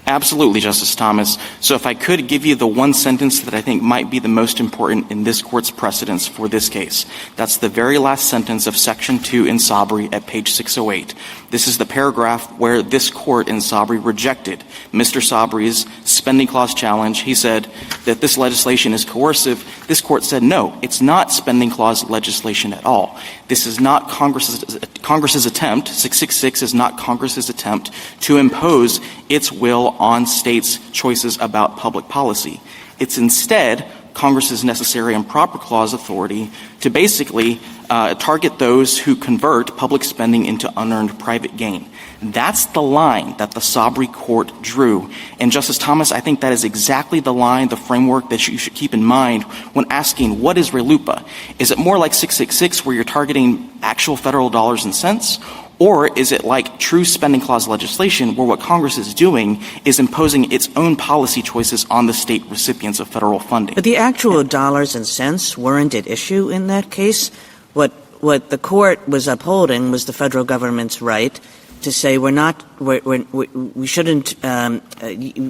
Absolutely, Justice Thomas. So if I could give you the one sentence that I think might be the most important in this Court's precedents for this case. That's the very last sentence of Section 2 in Sabri at page 608. This is the paragraph where this Court in Sabri rejected Mr. Sabri's spending clause challenge. He said that this legislation is coercive. This Court said, no, it's not spending clause legislation at all. This is not Congress's attempt, 666 is not Congress's attempt to impose its will on states' choices about public policy. It's instead Congress's necessary and proper clause authority to basically target those who convert public spending into unearned private gain. That's the line that the Sabri Court drew. And, Justice Thomas, I think that is exactly the line, the framework that you should keep in mind when asking, what is RLUIPA? Is it more like 666 where you're targeting actual federal dollars and cents? Or is it like true spending clause legislation where what Congress is doing is imposing its own policy choices on the state recipients of federal funding? But the actual dollars and cents weren't at issue in that case. What what the court was upholding was the federal government's right to say we shouldn't,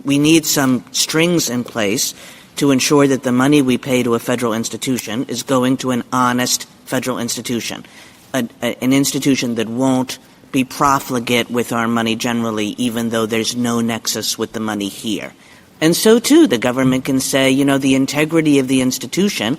we need some strings in place to ensure that the money we pay to a federal institution is going to an honest federal institution, an institution that won't be profligate with our money generally, even though there's no nexus with the money here. And so, too, the government can say, the integrity of the institution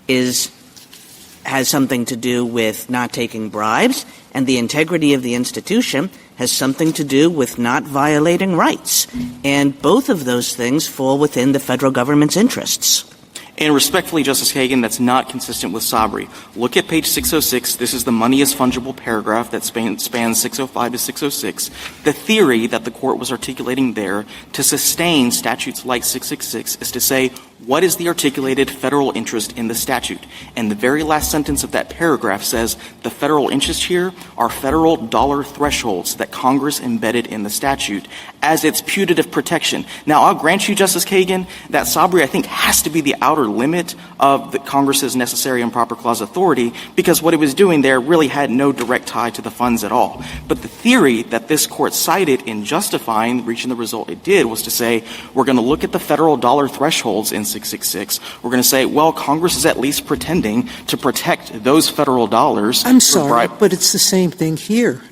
has something to do with not taking bribes, and the integrity of the institution has something to do with not violating rights. And both of those things fall within the federal government's interests. And respectfully, Justice Kagan, that's not consistent with Sabri. Look at page 606. This is the money is fungible paragraph that spans 605 to 606. The theory that the court was articulating there to sustain statutes like 666 is to say, what is the articulated federal interest in the statute? And the very last sentence of that paragraph says the federal interest here are federal dollar thresholds that Congress embedded in the statute as its putative protection. Now, I'll grant you, Justice Kagan, that Sabri, I think, has to be the outer limit of the Congress's necessary and proper clause authority, because what it was doing there really had no direct tie to the funds at all. But the theory that this court cited in justifying reaching the result it did was to say, we're going to look at the federal dollar thresholds in 666. We're going to say, well, Congress is at least pretending to protect those federal dollars. I'm sorry, but it's the same thing here,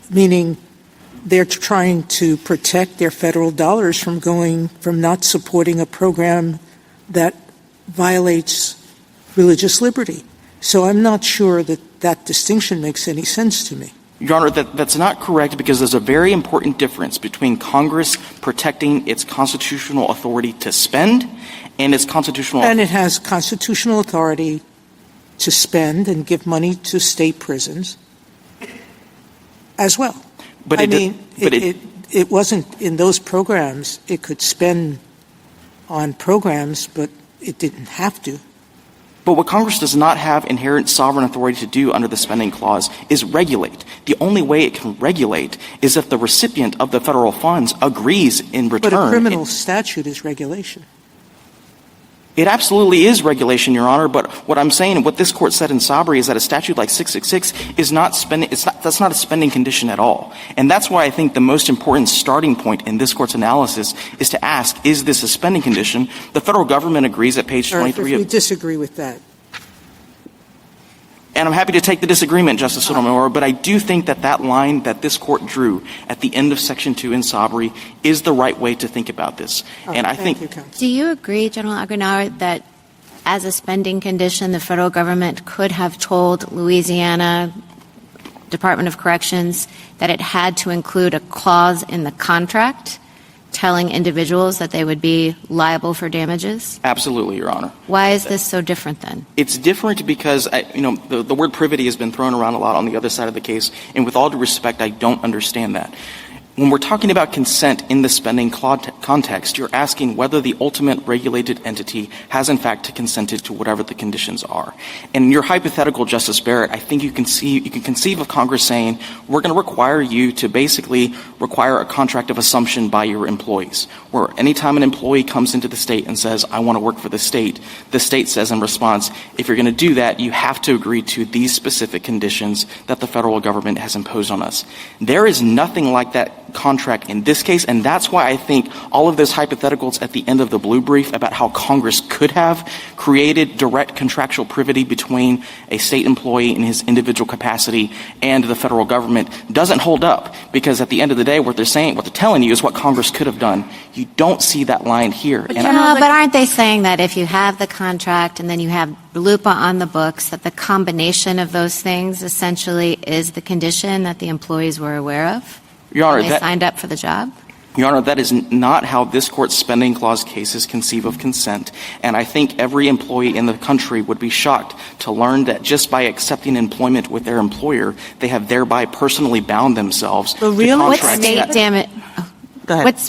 meaning they're trying to protect their federal dollars from not supporting a program that violates religious liberty. So I'm not sure that distinction makes any sense to me. Your Honor, that's not correct, because there's a very important difference between Congress protecting its constitutional authority to spend and its constitutional... And it has constitutional authority to spend and give money to state prisons as well. But it wasn't in those programs. It could spend on programs, but it didn't have to. But what Congress does not have inherent sovereign authority to do under the spending clause is regulate. The only way it can regulate is if the recipient of the federal funds agrees in return. But a criminal statute is regulation. It absolutely is regulation, Your Honor, but what I'm saying, what this court said in Sabri is that a statute like 666 is not spending, that's not a spending condition at all. And that's why I think the most important starting point in this court's analysis is to ask, is this a spending condition? The federal government agrees at page 23 If we disagree with that. And I'm happy to take the disagreement, Justice Sotomayor, but I do think that line that this court drew at the end of Section 2 in Sabri is the right way to think about this. And I think... Do you agree, General Aguinaldo, that as a spending condition, the federal government could have told Louisiana Department of Corrections that it had to include a clause in the contract telling individuals that they would be liable for damages? Absolutely, Your Honor. Why is this so different then? It's different because, the word privity has been thrown around a lot on the other side of the case, and with all due respect, I don't understand that. When we're talking about consent in the spending context, you're asking whether the ultimate regulated entity has in fact consented to whatever the conditions are. And in your hypothetical, Justice Barrett, I think you can conceive of Congress saying, we're going to require you to basically require a contract of assumption by your employees, where anytime an employee comes into the state and says, I want to work for the state says in response, if you're going to do that, you have to agree to these specific conditions that the federal government has imposed on us. There is nothing like that contract in this case, and that's why I think all of those hypotheticals at the end of the blue brief about how Congress could have created direct contractual privity between a state employee in his individual capacity and the federal government doesn't hold up, because at the end of the day, what they're telling you is what Congress could have done. You don't see that line here. But aren't they saying that if you have the contract and then you have LUPA on the books, that the combination of those things essentially is the condition that the employees were aware of? Your Honor, they signed up for the job? Your Honor, that is not how this Court's spending clause cases conceive of consent. And I think every employee in the country would be shocked to learn that just by accepting employment with their employer, they have thereby personally bound themselves to contract.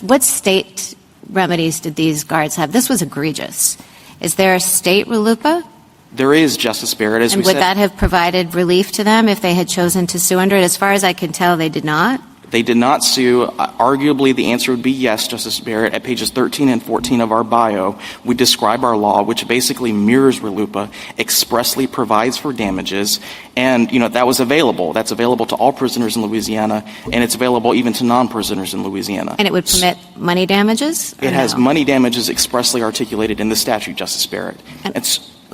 What state remedies did these guards have? This was egregious. Is there a state RLUIPA? There is, Justice Barrett. And would that have provided relief to them if they had chosen to sue under it? As far as I can tell, they did not. They did not sue. Arguably, the answer would be yes, Justice Barrett. At pages 13 and 14 of our bio, we describe our law, which basically mirrors RLUIPA, expressly provides for damages, and, that was available. That's available to all prisoners in Louisiana, and it's available even to non-prisoners in Louisiana. And it would permit money damages? It has money damages expressly articulated in the statute, Justice Barrett.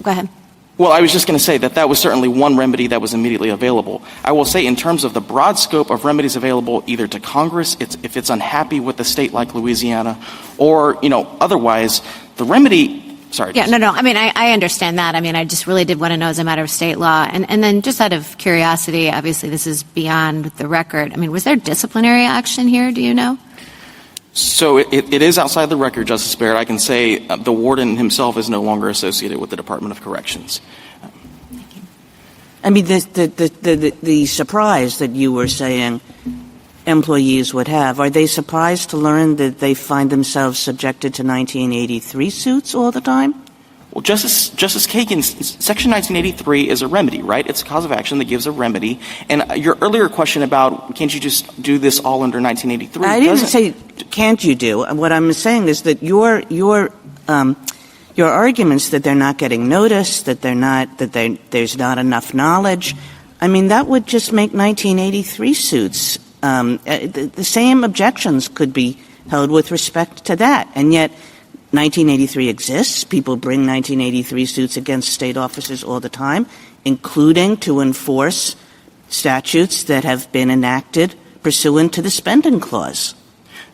Go ahead. Well, I was just going to say that was certainly one remedy that was immediately available. I will say in terms of the broad scope of remedies available either to Congress, if it's unhappy with a state like Louisiana, or, otherwise, the remedy — sorry. Yeah, no. I mean, I understand that. I mean, I just really did want to know as a matter of state law. And then just out of curiosity, obviously this is beyond the record. I mean, was there disciplinary action here? Do you know? So it is outside the record, Justice Barrett. I can say the warden himself is no longer associated with the Department of Corrections. I mean, the surprise that you were saying employees would have, are they surprised to learn that they find themselves subjected to 1983 suits all the time? Well, Justice Kagan, Section 1983 is a remedy, right? It's a cause of action that gives a remedy. And your earlier question about can't you just do this all under 1983? I didn't say can't you do. What I'm saying is that your arguments that they're not getting notice, there's not enough knowledge, I mean, that would just make 1983 suits. The same objections could be held with respect to that. And yet 1983 exists. People bring 1983 suits against state officers all the time, including to enforce statutes that have been enacted pursuant to the spending clause.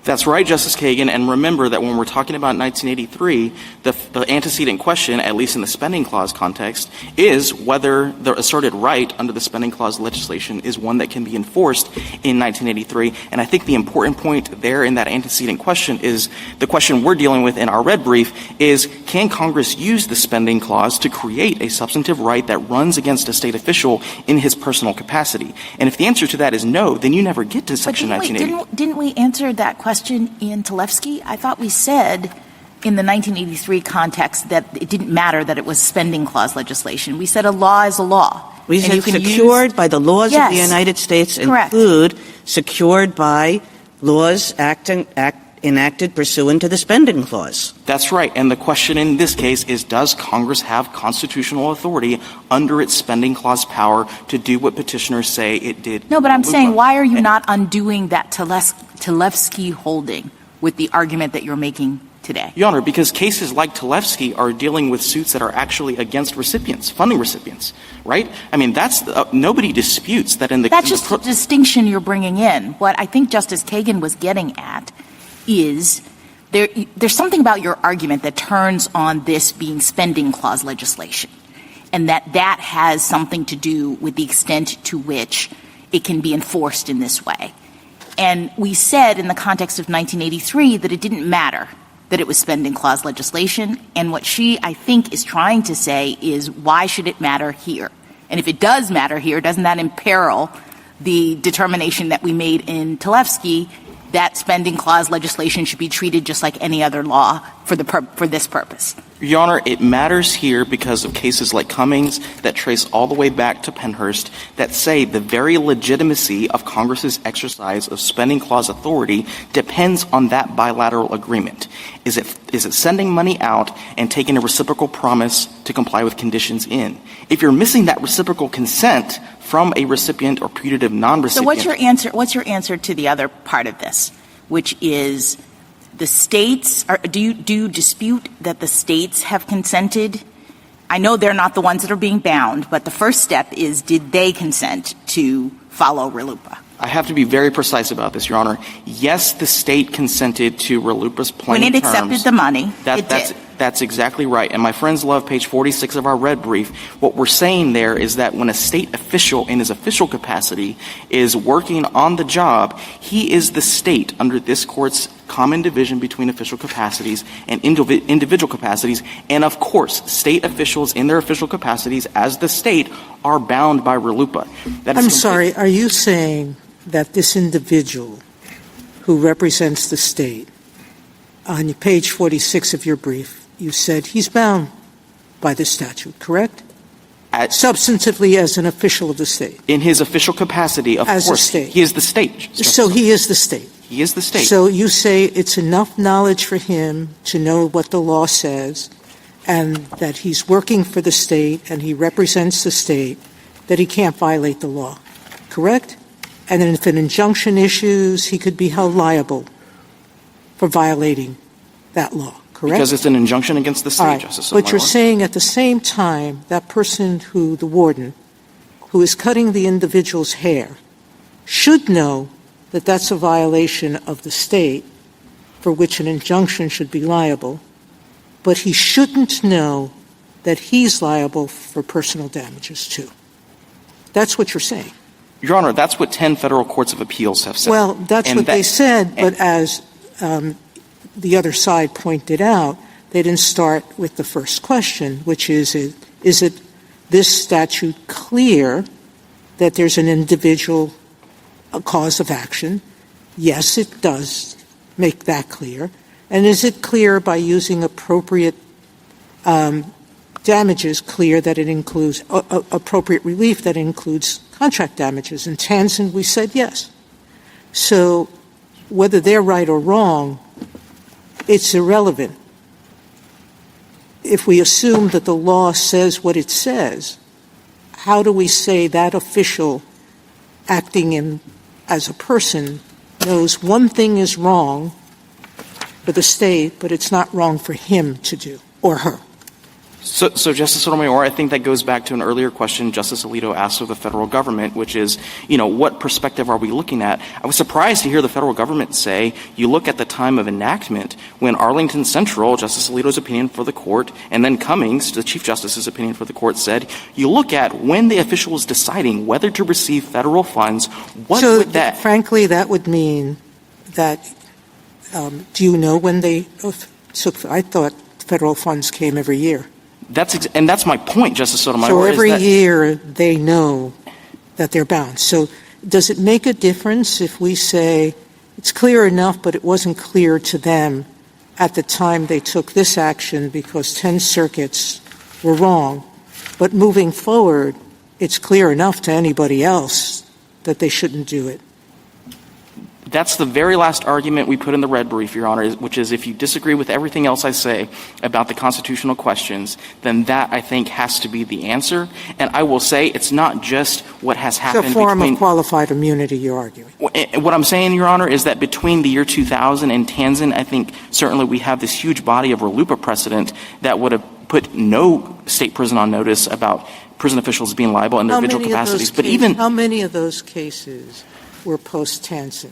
That's right, Justice Kagan. And remember that when we're talking about 1983, the antecedent question, at least in the spending clause context, is whether the asserted right under the spending clause legislation is one that can be enforced in 1983. And I think the important point there in that antecedent question is the question we're dealing with in our red brief is, can Congress use the spending clause to create a substantive right that runs against a state official in his personal capacity? And if the answer to that is no, then you never get to Section 1980. Didn't we answer that question in Tlefsky? I thought we said in the 1983 context that it didn't matter that it was spending clause legislation. We said a law is a law. We said secured by the laws of the United States include secured by laws enacted pursuant to the spending clause. That's right. And the question in this case is, does Congress have constitutional authority under its spending clause power to do what petitioners say it did? No, but I'm saying, why are you not undoing that Tlefsky holding with the argument that you're making today? Your Honor, because cases like Tlefsky are dealing with suits that are actually against recipients, funding recipients, right? I mean, that's nobody disputes that in the— That's just the distinction you're bringing in. What I think Justice Kagan was getting at is there's something about your argument that turns on this being spending clause legislation, and that has something to do with the extent to which it can be enforced in this way. And we said in the context of 1983 that it didn't matter that it was spending clause legislation, and what she, I think, is trying to say is, why should it matter here? And if it does matter here, doesn't that imperil the determination that we made in Tlefsky that spending clause legislation should be treated just like any other law for this purpose? Your Honor, it matters here because of cases like Cummings that trace all the way back to Pennhurst that say the very legitimacy of Congress's exercise of spending clause authority depends on that bilateral agreement. Is it sending money out and taking a reciprocal promise to comply with conditions in? If you're missing that reciprocal consent from a recipient or putative non-recipient— So what's your answer to the other part of this, which is the states— do you dispute that the states have consented? I know they're not the ones that are being bound, but the first step is, did they consent to follow RLUIPA? I have to be very precise about this, Your Honor. Yes, the state consented to RLUIPA's plain terms. When it accepted the money, it did. That's exactly right. And my friends love page 46 of our red brief. What we're saying there is that when a state official in his official capacity is working on the job, he is the state under this court's common division between official capacities and individual capacities. And of course, state officials in their official capacities as the state are bound by RLUIPA. I'm sorry, are you saying that this individual who represents the state, on page 46 of your brief, you said he's bound by the statute, correct? Substantively as an official of the state. In his official capacity, of as course. A state. He is the state. So he is the state. He is the state. So you say it's enough knowledge for him to know what the law says and that he's working for the state and he represents the state, that he can't violate the law, correct? And then if an injunction issues, he could be held liable for violating that law, correct? Because it's an injunction against the state, right. Justice Sotomayor. But you're saying at the same time that person the warden, who is cutting the individual's hair, should know that that's a violation of the state for which an injunction should be liable, but he shouldn't know that he's liable for personal damages too. That's what you're saying. Your Honor, that's what 10 federal courts of appeals have said. Well, that's what they said, but as the other side pointed out, they didn't start with the first question, which is it this statute clear that there's an individual cause of action? Yes, it does make that clear. And is it clear by using appropriate damages clear that it includes appropriate relief that includes contract damages? In Tanzan, we said yes. So whether they're right or wrong, it's irrelevant. If we assume that the law says what it says, how do we say that official acting as a person knows one thing is wrong for the state, but it's not wrong for him to do, or her? So Justice Sotomayor, I think that goes back to an earlier question Justice Alito asked of the federal government, which is, what perspective are we looking at? I was surprised to hear the federal government say, you look at the time of enactment when Arlington Central, Justice Alito's opinion for the court, and then Cummings, the Chief Justice's opinion for the court, said, you look at when the official is deciding whether to receive federal funds, would that... Frankly, that would mean that, do you know when they took, I thought federal funds came every year. And that's my point, Justice Sotomayor. So every year they know that they're bound. So does it make a difference if we say it's clear enough, but it wasn't clear to them at the time they took this action because 10 circuits were wrong, but moving forward, it's clear enough to anybody else that they shouldn't do it? That's the very last argument we put in the red brief, Your Honor, which is if you disagree with everything else I say about the constitutional questions, then that, I think, has to be the answer. And I will say it's not just what has happened. It's a form of qualified immunity you're arguing. What I'm saying, Your Honor, is that between the year 2000 and Tanzan, I think certainly we have this huge body of RLUIPA precedent that would have put no state prison on notice about prison officials being liable in their individual capacities. How many of those cases were post-Tanzan?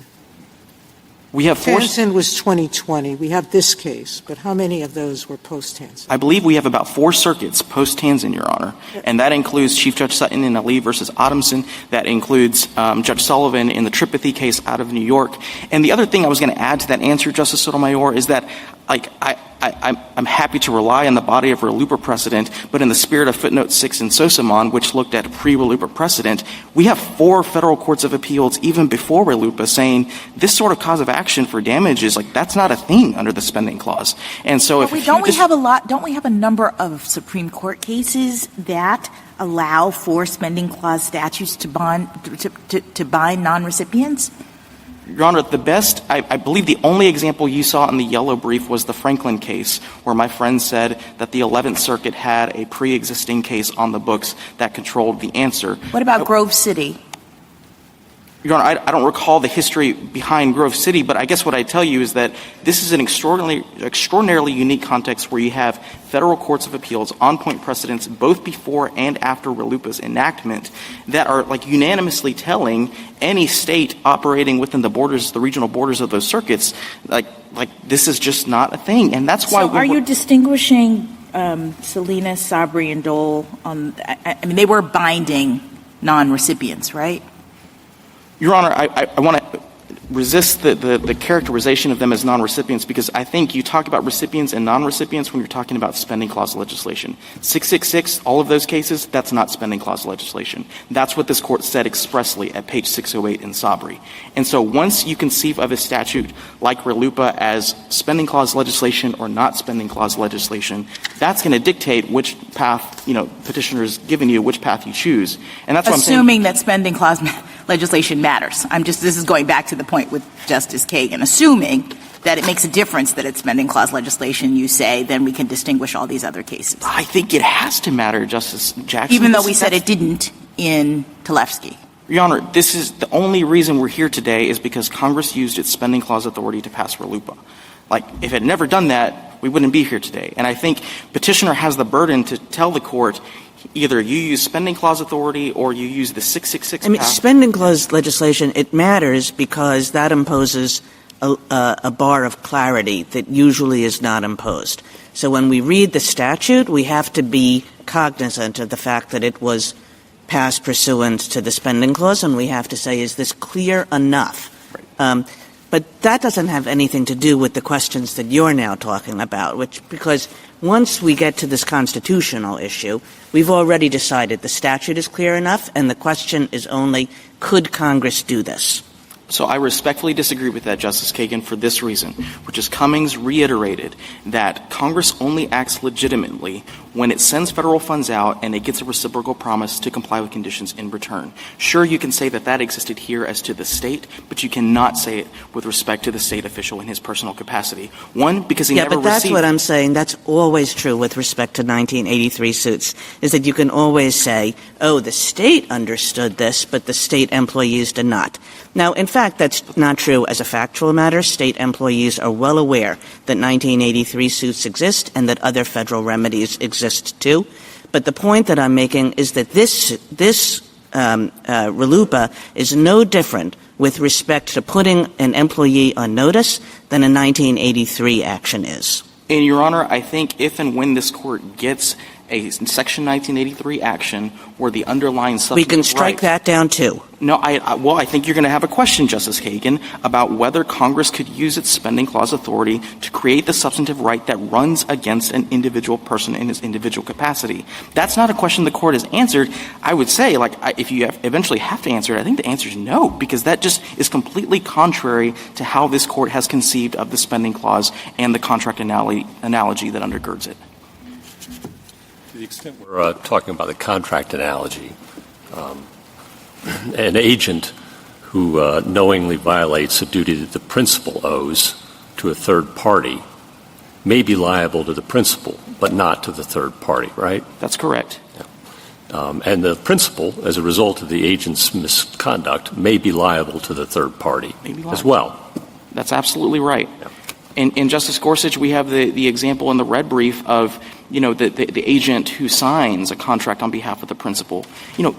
Tanzan was 2020. We have this case, but how many of those were post-Tanzan? I believe we have about 4 circuits post-Tanzan, Your Honor, and that includes Chief Judge Sutton in Ali versus Adamson. That includes Judge Sullivan in the Tripathy case out of New York. And the other thing I was going to add to that answer, Justice Sotomayor, is that I'm happy to rely on the body of RLUIPA precedent, but in the spirit of footnote 6 in Sosamon, which looked at pre-RLUIPA precedent, we have 4 federal courts of appeals even before RLUIPA saying this sort of cause of action for damages, that's not a thing under the spending clause. And so don't we have a number of Supreme Court cases that allow for spending clause statutes to bind non-recipients? Your Honor, I believe the only example you saw in the yellow brief was the Franklin case, where my friend said that the 11th Circuit had a pre-existing case on the books that controlled the answer. What about Grove City? Your Honor, I don't recall the history behind Grove City, but I guess what I tell you is that this is an extraordinarily unique context where you have federal courts of appeals on-point precedents both before and after RLUIPA's enactment that are unanimously telling any state operating within the regional borders of those circuits, this is just not a thing. And that's why are you distinguishing Salinas, Sabri, and Dole? They were binding non-recipients, right? Your Honor, I want to resist the characterization of them as non-recipients, because I think you talk about recipients and non-recipients when you're talking about spending clause legislation. 666, all of those cases, that's not spending clause legislation. That's what this court said expressly at page 608 in Sabri. And so once you conceive of a statute like RLUIPA as spending clause legislation or not spending clause legislation, that's going to dictate which path, petitioner's given you, which path you choose. And that's what I'm saying. Assuming that spending clause legislation matters. This is going back to the point with Justice Kagan. Assuming that it makes a difference that it's spending clause legislation, you say, then we can distinguish all these other cases. I think it has to matter, Justice Jackson. Even though we said it didn't in Tlefsky. Your Honor, this is the only reason we're here today is because Congress used its spending clause authority to pass RLUIPA. If it had never done that, we wouldn't be here today. And I think petitioner has the burden to tell the court either you use spending clause authority or you use the 666 path. Spending clause legislation, it matters because that imposes a bar of clarity that usually is not imposed. So when we read the statute, we have to be cognizant of the fact that it was passed pursuant to the spending clause, and we have to say, is this clear enough? Right. But that doesn't have anything to do with the questions that you're now talking about, because once we get to this constitutional issue, we've already decided the statute is clear enough, and the question is only, could Congress do this? So I respectfully disagree with that, Justice Kagan, for this reason, which is Cummings reiterated that Congress only acts legitimately when it sends federal funds out and it gets a reciprocal promise to comply with conditions in return. Sure, you can say that existed here as to the state, but you cannot say it with respect to the state official in his personal capacity. One, because he never received— Yeah, but that's what I'm saying. That's always true with respect to 1983 suits, is that you can always say, oh, the state understood this, but the state employees did not. Now, in fact, that's not true as a factual matter. State employees are well aware that 1983 suits exist and that other federal remedies exist too. But the point that I'm making is that this RLUIPA is no different with respect to putting an employee on notice than a 1983 action is. And, Your Honor, I think if and when this court gets a Section 1983 action where the underlying substantive we can strike that down too. No, I think you're going to have a question, Justice Kagan, about whether Congress could use its spending clause authority to create the substantive right that runs against an individual person in his individual capacity. That's not a question the court has answered. I would say, if you eventually have to answer it, I think the answer is no, because that just is completely contrary to how this court has conceived of the spending clause and the contract analogy that undergirds it. To the extent we're talking about the contract analogy, an agent who knowingly violates a duty that the principal owes to a third party may be liable to the principal, but not to the third party, right? That's correct. Yeah. And the principal, as a result of the agent's misconduct, may be liable to the third party as well. That's absolutely right. Yeah. In Justice Gorsuch, we have the example in the red brief of, the agent who signs a contract on behalf of the principal.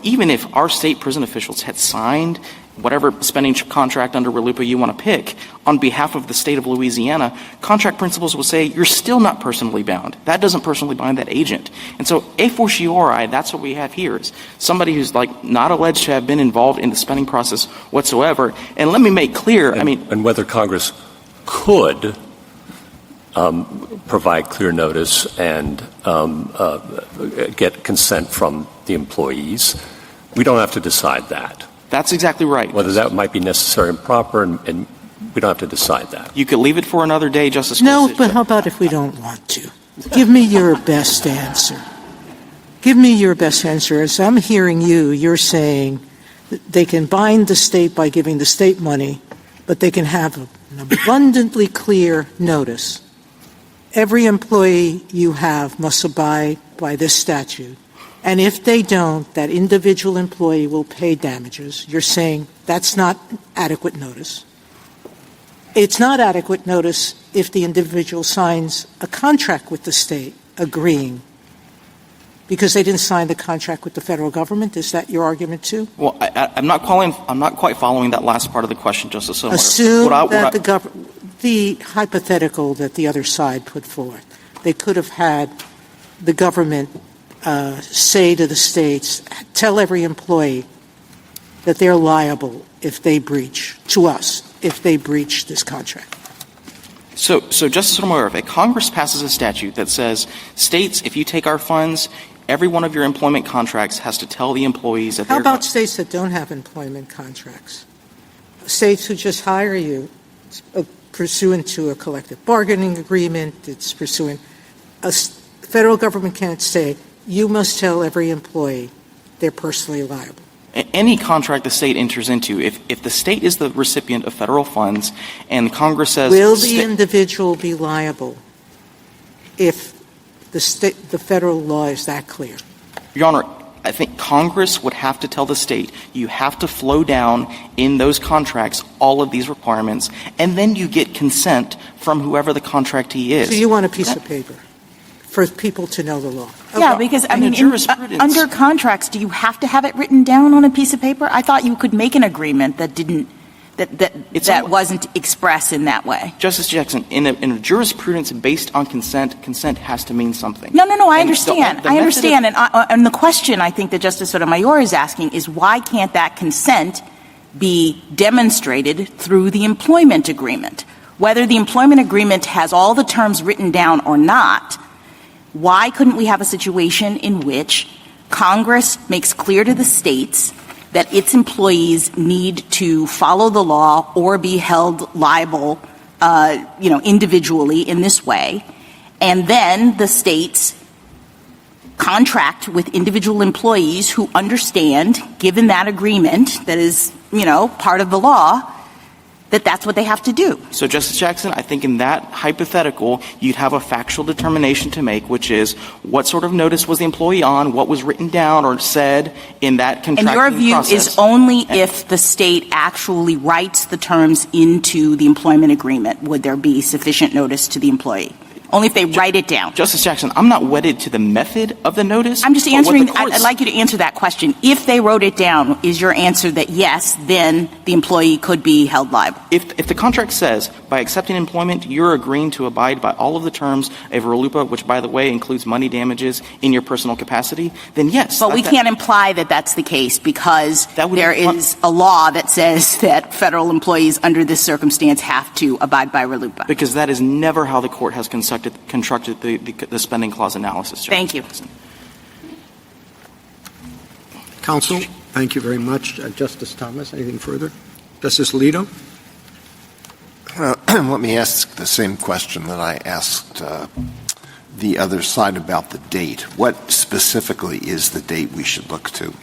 Even if our state prison officials had signed whatever spending contract under RLUIPA you want to pick on behalf of the state of Louisiana, contract principals will say, you're still not personally bound. That doesn't personally bind that agent. And so, a fortiori, that's what we have here is somebody who's not alleged to have been involved in the spending process whatsoever. And let me make clear, and whether Congress could provide clear notice and get consent from the employees. We don't have to decide that. That's exactly right. Whether that might be necessary and proper, and we don't have to decide that. You could leave it for another day, Justice Gorsuch. No, but how about if we don't want to? Give me your best answer. Give me your best answer. As I'm hearing you're saying that they can bind the state by giving the state money, but they can have an abundantly clear notice. Every employee you have must abide by this statute. And if they don't, that individual employee will pay damages. You're saying that's not adequate notice. It's not adequate notice if the individual signs a contract with the state agreeing because they didn't sign the contract with the federal government. Is that your argument too? Well, I'm not quite following that last part of the question, Justice Sotomayor. Assume that the hypothetical that the other side put forward, they could have had the government say to the states, tell every employee that they're liable if they breach, to us, if they breach this contract? So Justice Sotomayor, if Congress passes a statute that says, states, if you take our funds, every one of your employment contracts has to tell the employees that How about states that don't have employment contracts? States who just hire you pursuant to a collective bargaining agreement, it's pursuant. Federal government can't say, you must tell every employee they're personally liable. Any contract the state enters into, if the state is the recipient of federal funds and Congress says... Will the individual be liable if the federal law is that clear? Your Honor, I think Congress would have to tell the state, you have to flow down in those contracts all of these requirements, and then you get consent from whoever the contractee is. So you want a piece of paper for people to know the law? Yeah, because, I mean, under contracts, do you have to have it written down on a piece of paper? I thought you could make an agreement that wasn't expressed in that way. Justice Jackson, in a jurisprudence based on consent, consent has to mean something. No, I understand. I understand. And the question I think that Justice Sotomayor is asking is why can't that consent be demonstrated through the employment agreement? Whether the employment agreement has all the terms written down or not, why couldn't we have a situation in which Congress makes clear to the states that its employees need to follow the law or be held liable, individually in this way, and then the states contract with individual employees who understand, given that agreement that is, part of the law, that that's what they have to do. So, Justice Jackson, I think in that hypothetical, you'd have a factual determination to make, which is what sort of notice was the employee on, what was written down or said in that contracting process. And your view is only if the state actually writes the terms into the employment agreement would there be sufficient notice to the employee? Only if they write it down. Justice Jackson, I'm not wedded to the method of the notice. I'm just answering, I'd like you to answer that question. If they wrote it down, is your answer that yes, then the employee could be held liable? If the contract says, by accepting employment, you're agreeing to abide by all of the terms of RLUIPA, which, by the way, includes money damages in your personal capacity, then yes. But we can't imply that that's the case because there is a law that says that federal employees under this circumstance have to abide by RLUIPA. Because that is never how the court has constructed the spending clause analysis. Thank you. Counsel, thank you very much. Justice Thomas, anything further? Justice Alito? Let me ask the same question that I asked the other side about the date. What specifically is the date we should look to?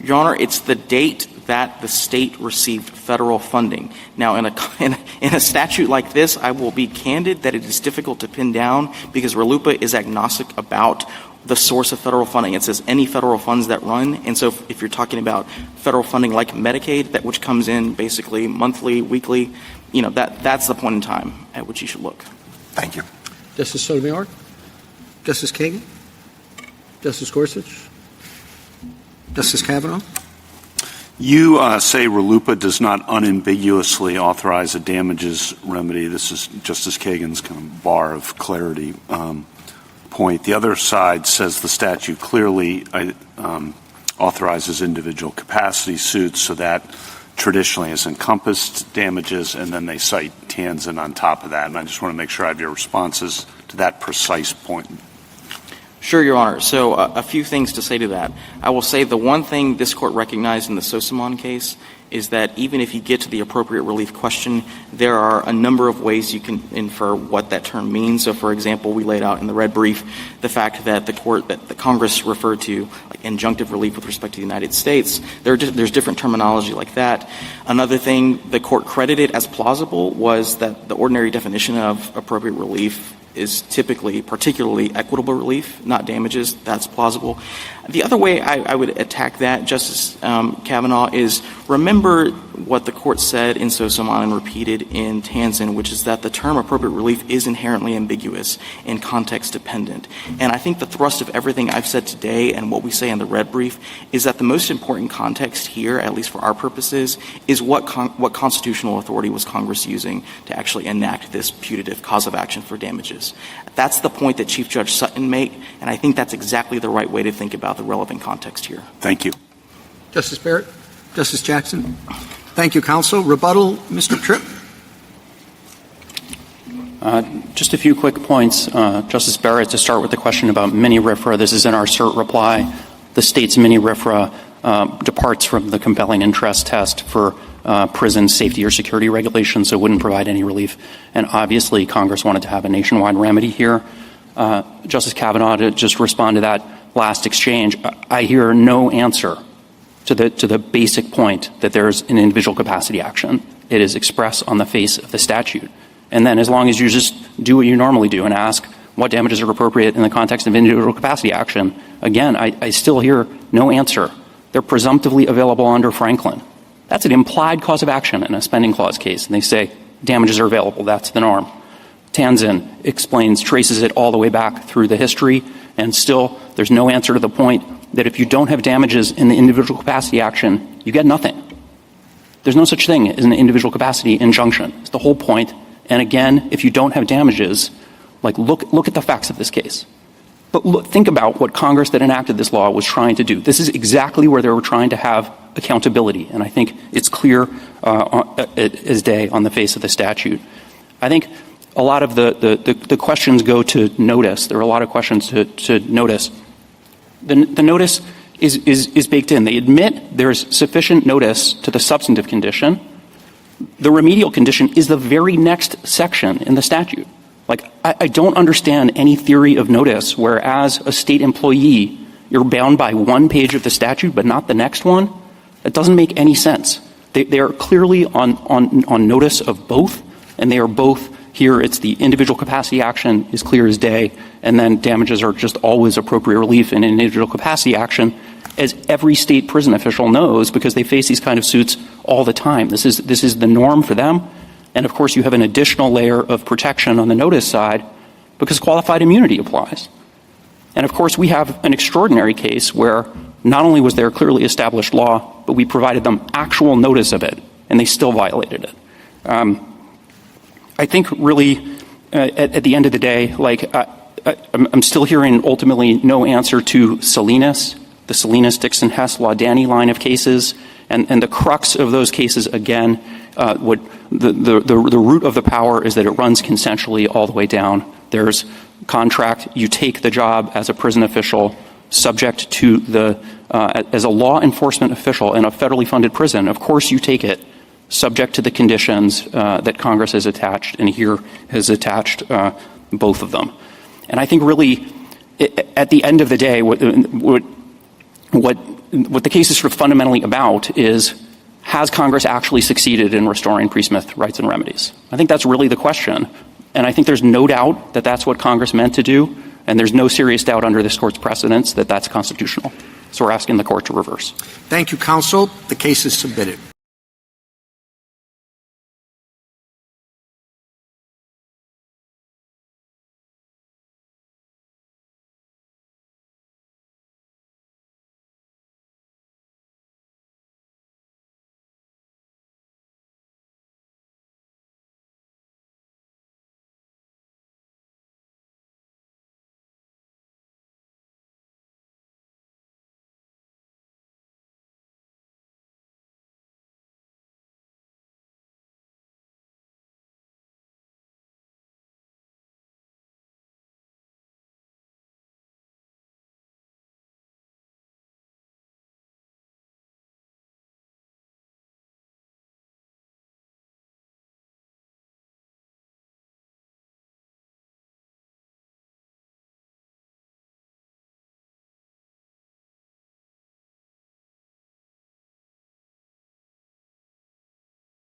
Your Honor, it's the date that the state received federal funding. Now, in a statute like this, I will be candid that it is difficult to pin down because RLUIPA is agnostic about the source of federal funding. It says any federal funds that run. And so if you're talking about federal funding like Medicaid, that which comes in basically monthly, weekly, that's the point in time at which you should look. Thank you. Justice Sotomayor? Justice Kagan? Justice Gorsuch? Justice Kavanaugh? You say RLUIPA does not unambiguously authorize a damages remedy. This is Justice Kagan's kind of bar of clarity point. The other side says the statute clearly authorizes individual capacity suits, so that traditionally has encompassed damages, and then they cite Tanzan on top of that. And I just want to make sure I have your responses to that precise point. Sure, Your Honor. So a few things to say to that. I will say the one thing this Court recognized in the Sosamon case is that even if you get to the appropriate relief question, there are a number of ways you can infer what that term means. So, for example, we laid out in the red brief the fact that the Congress referred to like injunctive relief with respect to the United States. There's different terminology like that. Another thing the Court credited as plausible was that the ordinary definition of appropriate relief is typically particularly equitable relief, not damages. That's plausible. The other way I would attack that, Justice Kavanaugh, is remember what the Court said in Sosamon and repeated in Tanzan, which is that the term appropriate relief is inherently ambiguous and context dependent. And I think the thrust of everything I've said today and what we say in the red brief is that the most important context here, at least for our purposes, is what constitutional authority was Congress using to actually enact this putative cause of action for damages. That's the point that Chief Judge Sutton made, and I think that's exactly the right way to think about the relevant context here. Thank you. Justice Barrett? Justice Jackson? Thank you, counsel. Rebuttal, Mr. Tripp. Just a few quick points. Justice Barrett, to start with the question about mini-RFRA, this is in our cert reply. The state's mini-RFRA departs from the compelling interest test for prison safety or security regulations, so it wouldn't provide any relief. And obviously, Congress wanted to have a nationwide remedy here. Justice Kavanaugh, to just respond to that last exchange, I hear no answer to the basic point that there's an individual capacity action. It is expressed on the face of the statute. And then as long as you just do what you normally do and ask what damages are appropriate in the context of individual capacity action, again, I still hear no answer. They're presumptively available under Franklin. That's an implied cause of action in a spending clause case, and they say damages are available. That's the norm. Tanzin traces it all the way back through the history, and still there's no answer to the point that if you don't have damages in the individual capacity action, you get nothing. There's no such thing as an individual capacity injunction. It's the whole point. And again, if you don't have damages, look at the facts of this case. But think about what Congress that enacted this law was trying to do. This is exactly where they were trying to have accountability, and I think it's clear as day on the face of the statute. I think a lot of the questions go to notice. There are a lot of questions to notice. The notice is baked in. They admit there's sufficient notice to the substantive condition. The remedial condition is the very next section in the statute. I don't understand any theory of notice where, as a state employee, you're bound by one page of the statute but not the next one. That doesn't make any sense. They are clearly on notice of both, and they are both here. It's the individual capacity action is clear as day, and then damages are just always appropriate relief in individual capacity action, as every state prison official knows because they face these kind of suits all the time. This is the norm for them. And, of course, you have an additional layer of protection on the notice side because qualified immunity applies. And, of course, we have an extraordinary case where not only was there clearly established law, but we provided them actual notice of it, and they still violated it. I think really at the end of the day, I'm still hearing ultimately no answer to Salinas, the Salinas, Dixon, Hess, Laudani line of cases, and the crux of those cases, again, the root of the power is that it runs consensually all the way down. There's contract. You take the job as a prison official subject to as a law enforcement official in a federally funded prison. Of course you take it subject to the conditions that Congress has attached, and here has attached both of them. And I think really at the end of the day, what the case is sort of fundamentally about is, has Congress actually succeeded in restoring pre-Smith rights and remedies? I think that's really the question. And I think there's no doubt that that's what Congress meant to do, and there's no serious doubt under this Court's precedents that that's constitutional. So we're asking the Court to reverse. Thank you, counsel. The case is submitted.